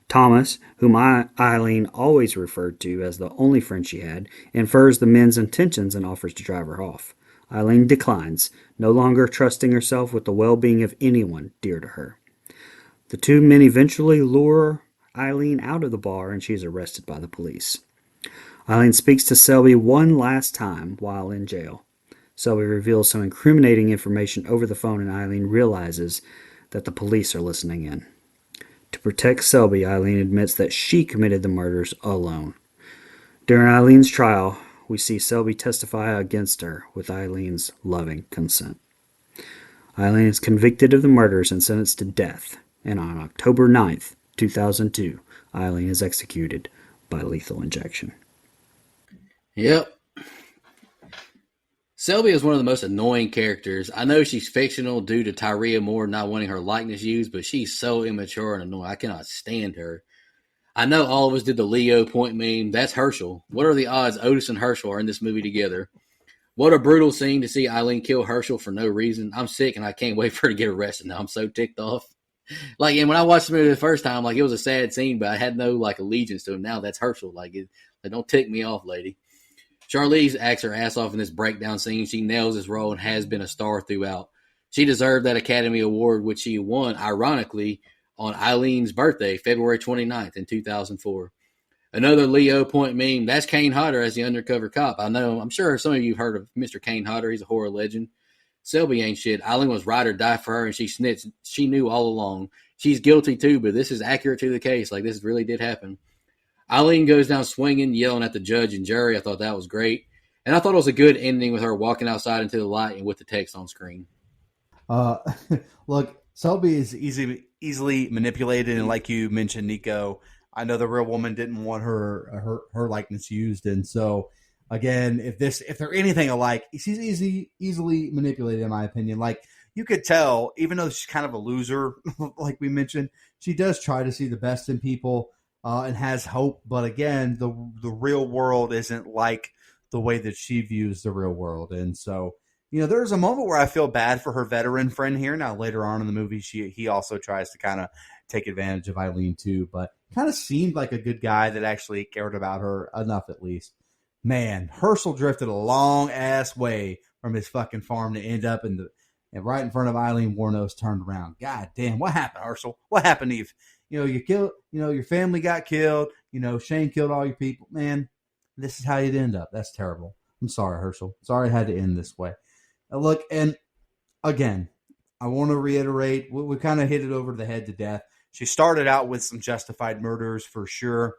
S5: Thomas, whom Eileen always referred to as the only friend she had, infers the men's intentions and offers to drive her off. Eileen declines, no longer trusting herself with the well-being of anyone dear to her. The two men eventually lure Eileen out of the bar, and she is arrested by the police. Eileen speaks to Selby one last time while in jail. Selby reveals some incriminating information over the phone, and Eileen realizes that the police are listening in. To protect Selby, Eileen admits that she committed the murders alone. During Eileen's trial, we see Selby testify against her with Eileen's loving consent. Eileen is convicted of the murders and sentenced to death, and on October 9th, 2002, Eileen is executed by lethal injection.
S3: Yep. Selby is one of the most annoying characters. I know she's fictional due to Tyria Moore not wanting her likeness used, but she's so immature and annoying. I cannot stand her. I know all of us did the Leo point meme. That's Herschel. What are the odds Otis and Herschel are in this movie together? What a brutal scene to see Eileen kill Herschel for no reason. I'm sick and I can't wait for her to get arrested now. I'm so ticked off. And when I watched the movie the first time, it was a sad scene, but I had no, allegiance to him. Now that's Herschel. Don't tick me off, lady. Charlize acts her ass off in this breakdown scene. She nails this role and has been a star throughout. She deserved that Academy Award, which she won, ironically, on Eileen's birthday, February 29th in 2004. Another Leo point meme, that's Kane Hodder as the undercover cop. I'm sure some of you have heard of Mr. Kane Hodder. He's a horror legend. Selby ain't shit. Eileen was ride or die for her, and she snitched. She knew all along. She's guilty too, but this is accurate to the case. This really did happen. Eileen goes down swinging, yelling at the judge and jury. I thought that was great. And I thought it was a good ending with her walking outside into the light and with the text on screen.
S6: Look, Selby is easily manipulated, and like you mentioned, Nico, I know the real woman didn't want her likeness used, and so again, if they're anything alike, she's easily manipulated, in my opinion. You could tell, even though she's kind of a loser, like we mentioned, she does try to see the best in people and has hope. But again, the real world isn't like the way that she views the real world, and so. There's a moment where I feel bad for her veteran friend here. Now, later on in the movie, he also tries to kind of take advantage of Eileen too, but kind of seemed like a good guy that actually cared about her enough, at least. Man, Herschel drifted a long ass way from his fucking farm to end up and right in front of Eileen Wuornos turned around. God damn, what happened, Herschel? What happened, Eve? You killed. Your family got killed. Shane killed all your people. Man, this is how you'd end up. That's terrible. I'm sorry, Herschel. Sorry it had to end this way. Look, and again, I want to reiterate, we kind of hit it over the head to death. She started out with some justified murders for sure,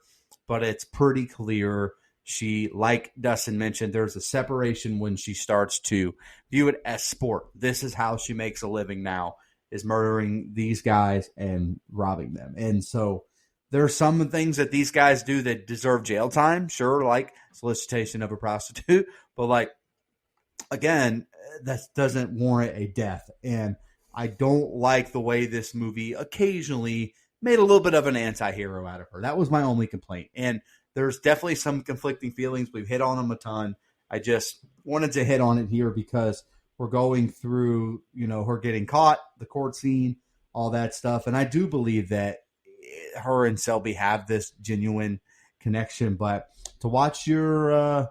S6: but it's pretty clear she, like Dustin mentioned, there's a separation when she starts to view it as sport. This is how she makes a living now, is murdering these guys and robbing them. And so there are some things that these guys do that deserve jail time, sure, like solicitation of a prostitute, but again, that doesn't warrant a death. And I don't like the way this movie occasionally made a little bit of an anti-hero out of her. That was my only complaint. And there's definitely some conflicting feelings. We've hit on them a ton. I just wanted to hit on it here because we're going through, her getting caught, the court scene, all that stuff. And I do believe that her and Selby have this genuine connection. But to watch your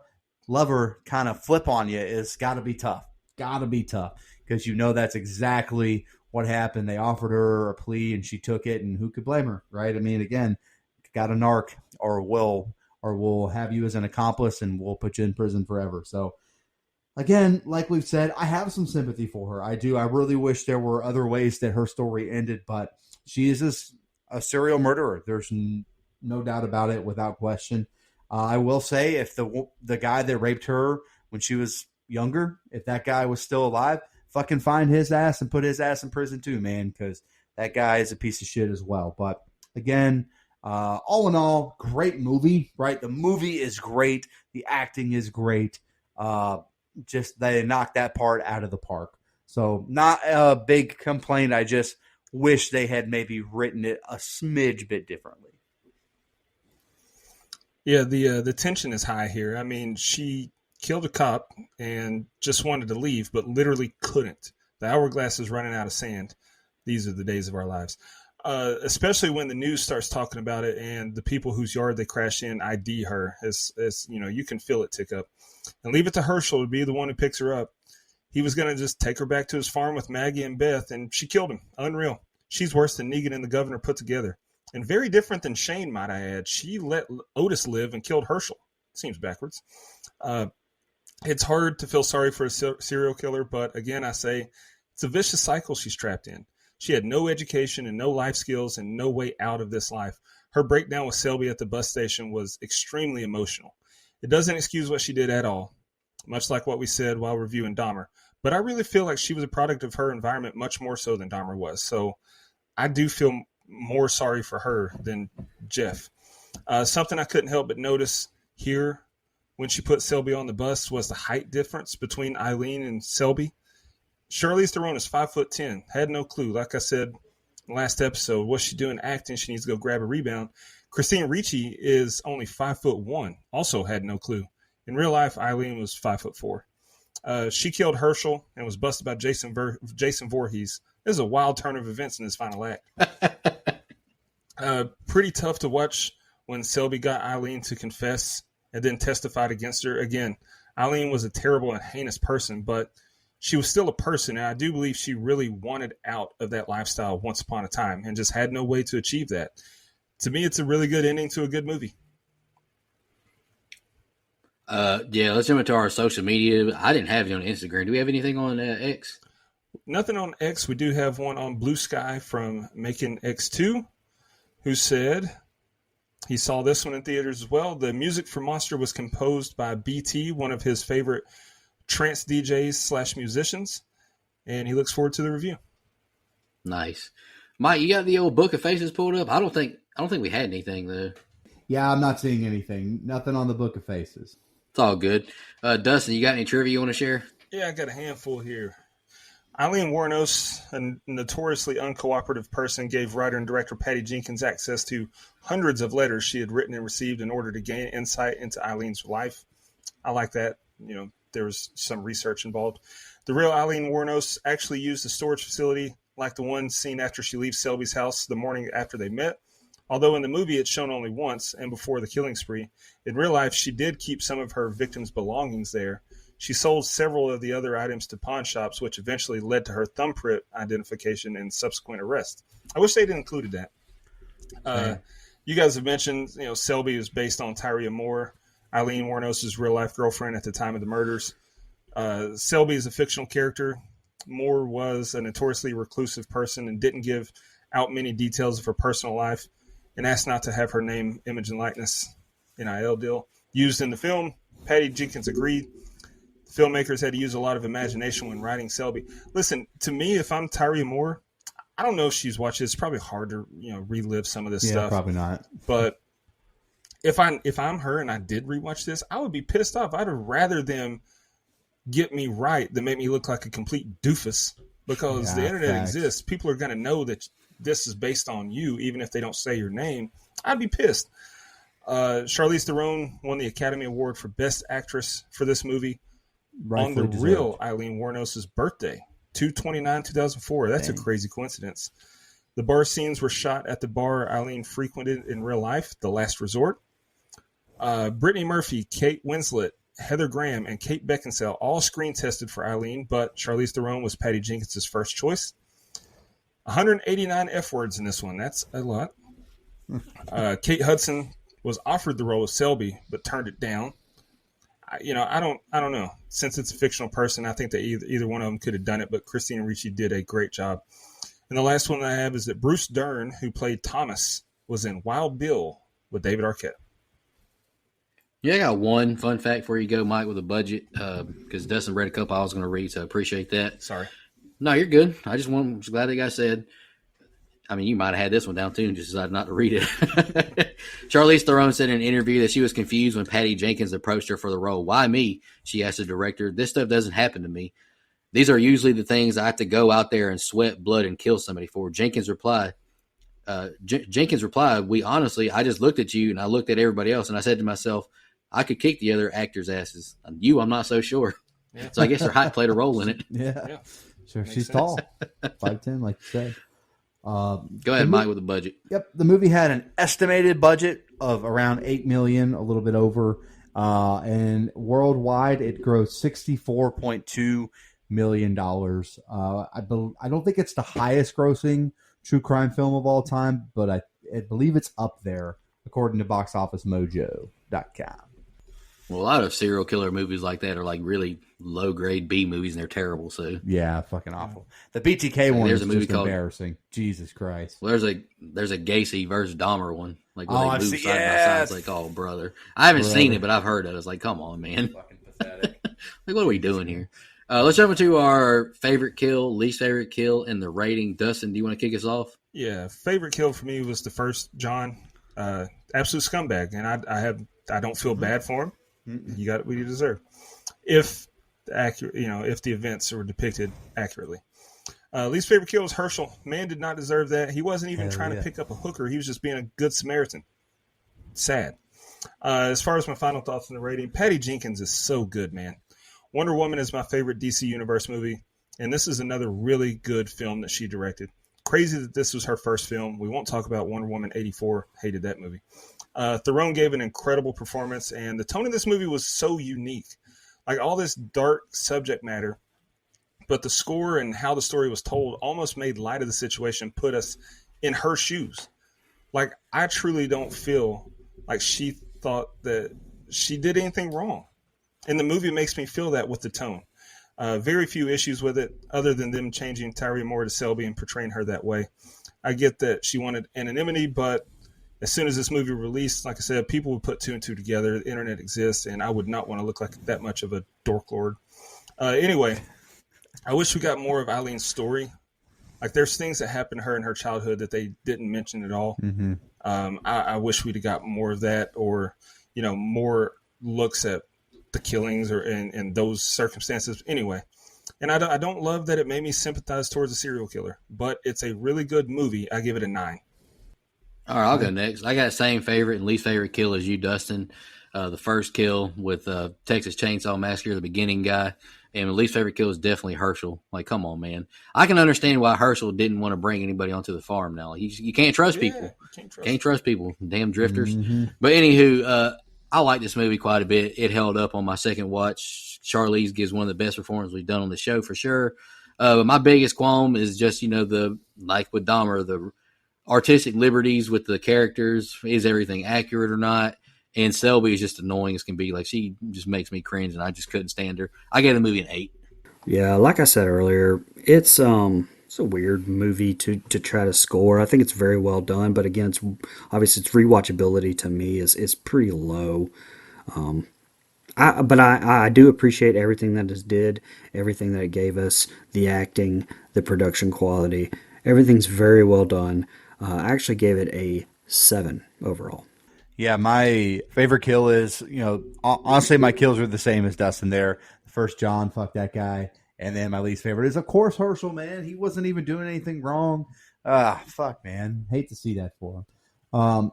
S6: lover kind of flip on you is got to be tough. Got to be tough because that's exactly what happened. They offered her a plea and she took it, and who could blame her, right? I mean, again, got a narc or we'll have you as an accomplice and we'll put you in prison forever. So again, like we've said, I have some sympathy for her. I do. I really wish there were other ways that her story ended, but she is a serial murderer. There's no doubt about it, without question. I will say, if the guy that raped her when she was younger, if that guy was still alive, fucking find his ass and put his ass in prison too, man, because that guy is a piece of shit as well. But again, all in all, great movie, right? The movie is great. The acting is great. Just they knocked that part out of the park. So not a big complaint. I just wish they had maybe written it a smidge bit differently.
S4: Yeah, the tension is high here. I mean, she killed a cop and just wanted to leave, but literally couldn't. The hourglass is running out of sand. These are the days of our lives. Especially when the news starts talking about it and the people whose yard they crash in ID her. As you know, you can feel it tick up. And leave it to Herschel to be the one who picks her up. He was going to just take her back to his farm with Maggie and Beth, and she killed him. Unreal. She's worse than Negan and the governor put together. And very different than Shane, might I add. She let Otis live and killed Herschel. Seems backwards. It's hard to feel sorry for a serial killer, but again, I say it's a vicious cycle she's trapped in. She had no education and no life skills and no way out of this life. Her breakdown with Selby at the bus station was extremely emotional. It doesn't excuse what she did at all, much like what we said while reviewing Dahmer. But I really feel like she was a product of her environment much more so than Dahmer was. So I do feel more sorry for her than Jeff. Something I couldn't help but notice here when she put Selby on the bus was the height difference between Eileen and Selby. Charlize Theron is 5'10", had no clue. Like I said last episode, what's she doing acting? She needs to go grab a rebound. Christine Ricci is only 5'1", also had no clue. In real life, Eileen was 5'4". She killed Herschel and was busted by Jason Voorhees. This is a wild turn of events in this final act. Pretty tough to watch when Selby got Eileen to confess and then testified against her. Again, Eileen was a terrible and heinous person, but she was still a person, and I do believe she really wanted out of that lifestyle once upon a time and just had no way to achieve that. To me, it's a really good ending to a good movie.
S3: Yeah, let's jump into our social media. I didn't have you on Instagram. Do we have anything on X?
S4: Nothing on X. We do have one on Blue Sky from Making X2, who said he saw this one in theaters as well. The music for Monster was composed by BT, one of his favorite trance DJs / musicians, and he looks forward to the review.
S3: Nice. Mike, you got the old Book of Faces pulled up? I don't think we had anything though.
S6: Yeah, I'm not seeing anything. Nothing on the Book of Faces.
S3: It's all good. Dustin, you got any trivia you want to share?
S4: Yeah, I got a handful here. Eileen Wuornos, a notoriously uncooperative person, gave writer and director Patty Jenkins access to hundreds of letters she had written and received in order to gain insight into Eileen's life. I like that. You know, there was some research involved. The real Eileen Wuornos actually used a storage facility like the one seen after she leaves Selby's house the morning after they met. Although in the movie it's shown only once and before the killing spree, in real life she did keep some of her victims' belongings there. She sold several of the other items to pawn shops, which eventually led to her thumbprint identification and subsequent arrest. I wish they'd included that. You guys have mentioned, Selby is based on Tyria Moore, Eileen Wuornos' real-life girlfriend at the time of the murders. Selby is a fictional character. Moore was a notoriously reclusive person and didn't give out many details of her personal life and asked not to have her name, image, and likeness, NIL deal, used in the film. Patty Jenkins agreed. The filmmakers had to use a lot of imagination when writing Selby. Listen, to me, if I'm Tyria Moore, I don't know if she's watched it. It's probably hard to relive some of this stuff.
S6: Yeah, probably not.
S4: But if I'm her and I did rewatch this, I would be pissed off. I'd rather them get me right than make me look like a complete doofus, because the internet exists. People are going to know that this is based on you, even if they don't say your name. I'd be pissed. Charlize Theron won the Academy Award for Best Actress for this movie on the real Eileen Wuornos' birthday, 2/29/2004. That's a crazy coincidence. The bar scenes were shot at the bar Eileen frequented in real life, The Last Resort. Brittany Murphy, Kate Winslet, Heather Graham, and Kate Beckinsale all screen tested for Eileen, but Charlize Theron was Patty Jenkins' first choice. 189 F words in this one. That's a lot. Kate Hudson was offered the role of Selby, but turned it down. I don't know. Since it's a fictional person, I think that either one of them could have done it, but Christina Ricci did a great job. And the last one I have is that Bruce Dern, who played Thomas, was in Wild Bill with David Arquette.
S3: Yeah, I got one fun fact before you go, Mike, with a budget, because Dustin read a couple I was going to read, so I appreciate that.
S4: Sorry.
S3: No, you're good. I just glad that guy said. I mean, you might have had this one down too and just decided not to read it. Charlize Theron said in an interview that she was confused when Patty Jenkins approached her for the role. Why me? She asked the director. This stuff doesn't happen to me. These are usually the things I have to go out there and sweat blood and kill somebody for. Jenkins replied, we honestly, I just looked at you and I looked at everybody else and I said to myself, I could kick the other actors' asses. You, I'm not so sure.
S4: Yeah.
S3: So I guess her height played a role in it.
S6: Yeah. Sure,
S4: Makes
S6: she's
S4: sense.
S6: tall. 5'10", like you said.
S3: Go ahead, Mike, with the budget.
S6: Yep, the movie had an estimated budget of around $8 million, a little bit over, and worldwide it grossed $64.2 million. I don't think it's the highest grossing true crime film of all time, but I believe it's up there according to BoxOfficeMojo.com.
S3: Well, a lot of serial killer movies like that are like really low grade B movies, and they're terrible. So
S6: Yeah, fucking awful. The BTK one
S3: There's
S6: is
S3: a movie
S6: just
S3: called-
S6: embarrassing. Jesus Christ.
S3: well, there's a Gacy versus Dahmer one, like where
S6: Oh,
S3: they
S6: I've
S3: move
S6: seen-
S3: side by
S6: yeah.
S3: side. It's like, oh brother, I haven't seen
S6: Brother.
S3: it, but I've heard it. It's like, come on, man,
S6: Fucking pathetic.
S3: like what are we doing here? Let's jump into our favorite kill, least favorite kill, and the rating. Dustin, do you want to kick us off?
S4: Yeah, favorite kill for me was the first John, absolute scumbag, and I don't feel bad for him. You got what you deserve, if the events were depicted accurately. Least favorite kill was Herschel. Man did not deserve that. He wasn't even
S6: Hell
S4: trying
S6: yeah.
S4: to pick up a hooker. He was just being a good Samaritan. Sad. As far as my final thoughts on the rating, Patty Jenkins is so good, man. Wonder Woman is my favorite DC Universe movie, and this is another really good film that she directed. Crazy that this was her first film. We won't talk about Wonder Woman 84. Hated that movie. Theron gave an incredible performance, and the tone of this movie was so unique. Like all this dark subject matter, but the score and how the story was told almost made light of the situation, put us in her shoes. Like, I truly don't feel like she thought that she did anything wrong. And the movie makes me feel that with the tone. Very few issues with it, other than them changing Tyree Moore to Selby and portraying her that way. I get that she wanted anonymity, but as soon as this movie released, like I said, people would put two and two together. The internet exists, and I would not want to look like that much of a dork lord. Anyway, I wish we got more of Eileen's story. Like, there's things that happened to her in her childhood that they didn't mention at all.
S6: Mm-hmm.
S4: I wish we'd have got more of that, or more looks at the killings or in those circumstances. Anyway, and I don't love that it made me sympathize towards a serial killer, but it's a really good movie. I give it a 9.
S3: All right, I'll go next. I got the same favorite and least favorite kill as you, Dustin. The first kill with Texas Chainsaw Massacre, the beginning guy. And the least favorite kill is definitely Herschel. Like, come on, man. I can understand why Herschel didn't want to bring anybody onto the farm now. You can't trust people. Can't trust people. Damn drifters.
S6: Mm-hmm.
S3: But anywho, I like this movie quite a bit. It held up on my second watch. Charlize gives one of the best performances we've done on the show for sure. But my biggest qualm is just, like with Dahmer, the artistic liberties with the characters. Is everything accurate or not? And Selby is just annoying as can be. Like, she just makes me cringe, and I just couldn't stand her. I gave the movie an 8.
S5: Yeah, like I said earlier, it's a weird movie to try to score. I think it's very well done, but again, it's obviously its rewatchability to me is pretty low. I do appreciate everything that it did, everything that it gave us, the acting, the production quality. Everything's very well done. I actually gave it a 7 overall.
S6: Yeah, my favorite kill is, honestly, my kills are the same as Dustin there. First, John, fuck that guy. And then my least favorite is, of course, Herschel, man. He wasn't even doing anything wrong. Fuck, man. Hate to see that for him.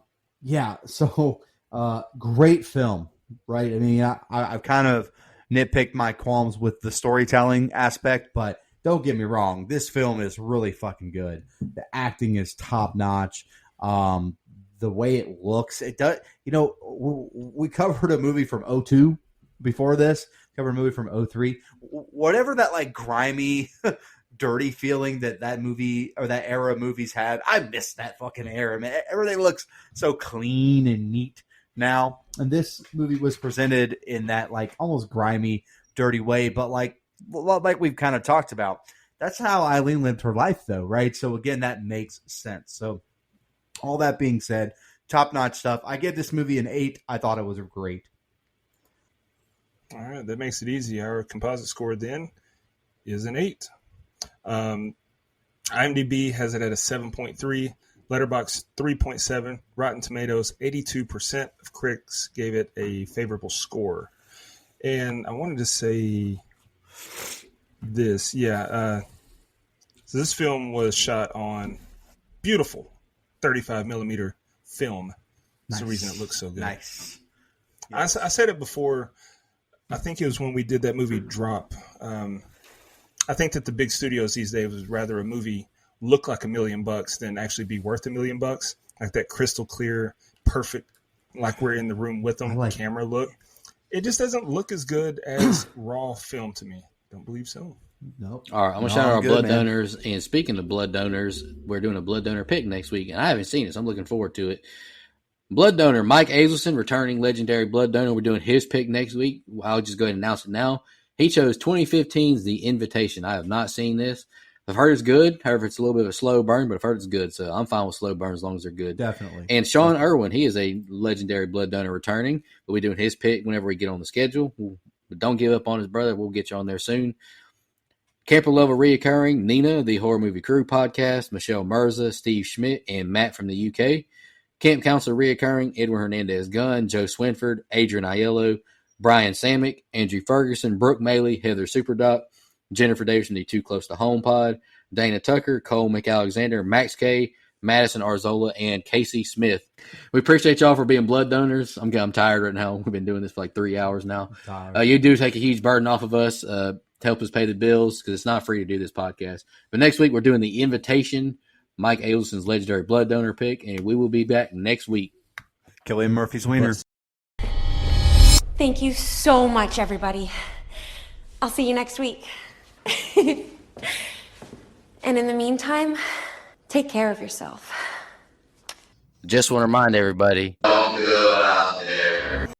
S6: Great film, right? I mean, I've kind of nitpicked my qualms with the storytelling aspect, but don't get me wrong. This film is really fucking good. The acting is top-notch. The way it looks, it does. We covered a movie from 2002 before this. Covered a movie from 2003. Whatever that like grimy, dirty feeling that movie or that era of movies had, I miss that fucking era, man. Everything looks so clean and neat now, and this movie was presented in that like almost grimy, dirty way, but like we've kind of talked about. That's how Eileen lived her life, though, right? So again, that makes sense. So all that being said, top-notch stuff. I give this movie an 8. I thought it was great.
S4: All right, that makes it easy. Our composite score then is an 8. IMDb has it at a 7.3, Letterboxd 3.7, Rotten Tomatoes 82% of critics gave it a favorable score. And I wanted to say this, so this film was shot on beautiful 35 millimeter film. That's the reason it looks so good.
S6: Nice.
S4: I said it before. I think it was when we did that movie Drop. I think that the big studios these days would rather a movie look like $1 million than actually be worth $1 million. Like that crystal clear, perfect, like we're in the room with them, camera look. It just doesn't look as good as raw film to me. Don't believe so.
S6: Nope.
S3: All right, I'm going to shout out our blood donors. And speaking of blood donors, we're doing a blood donor pick next week, and I haven't seen it, so I'm looking forward to it. Blood donor Mike Azelson, returning legendary blood donor. We're doing his pick next week. I'll just go ahead and announce it now. He chose 2015's The Invitation. I have not seen this. I've heard it's good. However, it's a little bit of a slow burn, but I've heard it's good. So I'm fine with slow burn as long as they're good.
S6: Definitely.
S3: And Sean Irwin, he is a legendary blood donor returning. We'll be doing his pick whenever we get on the schedule. But don't give up on his brother. We'll get you on there soon. Camper Level reoccurring, Nina, the Horror Movie Crew podcast, Michelle Mirza, Steve Schmidt, and Matt from the UK. Camp Counselor reoccurring, Edwin Hernandez-Gunn, Joe Swinford, Adrian Aiello, Brian Samick, Andrew Ferguson, Brooke Maley, Heather Superdoc, Jennifer Davis from the Too Close to Home pod, Dana Tucker, Cole McAlexander, Max K, Madison Arzola, and Casey Smith. We appreciate y'all for being blood donors. I'm tired right now. We've been doing this for like 3 hours now. You do take a huge burden off of us to help us pay the bills because it's not free to do this podcast. But next week we're doing The Invitation, Mike Azelson's legendary blood donor pick, and we will be back next week.
S6: Killian Murphy's Wiener.
S7: Thank you so much, everybody. I'll see you next week. And in the meantime, take care of yourself.
S3: Just want to remind everybody,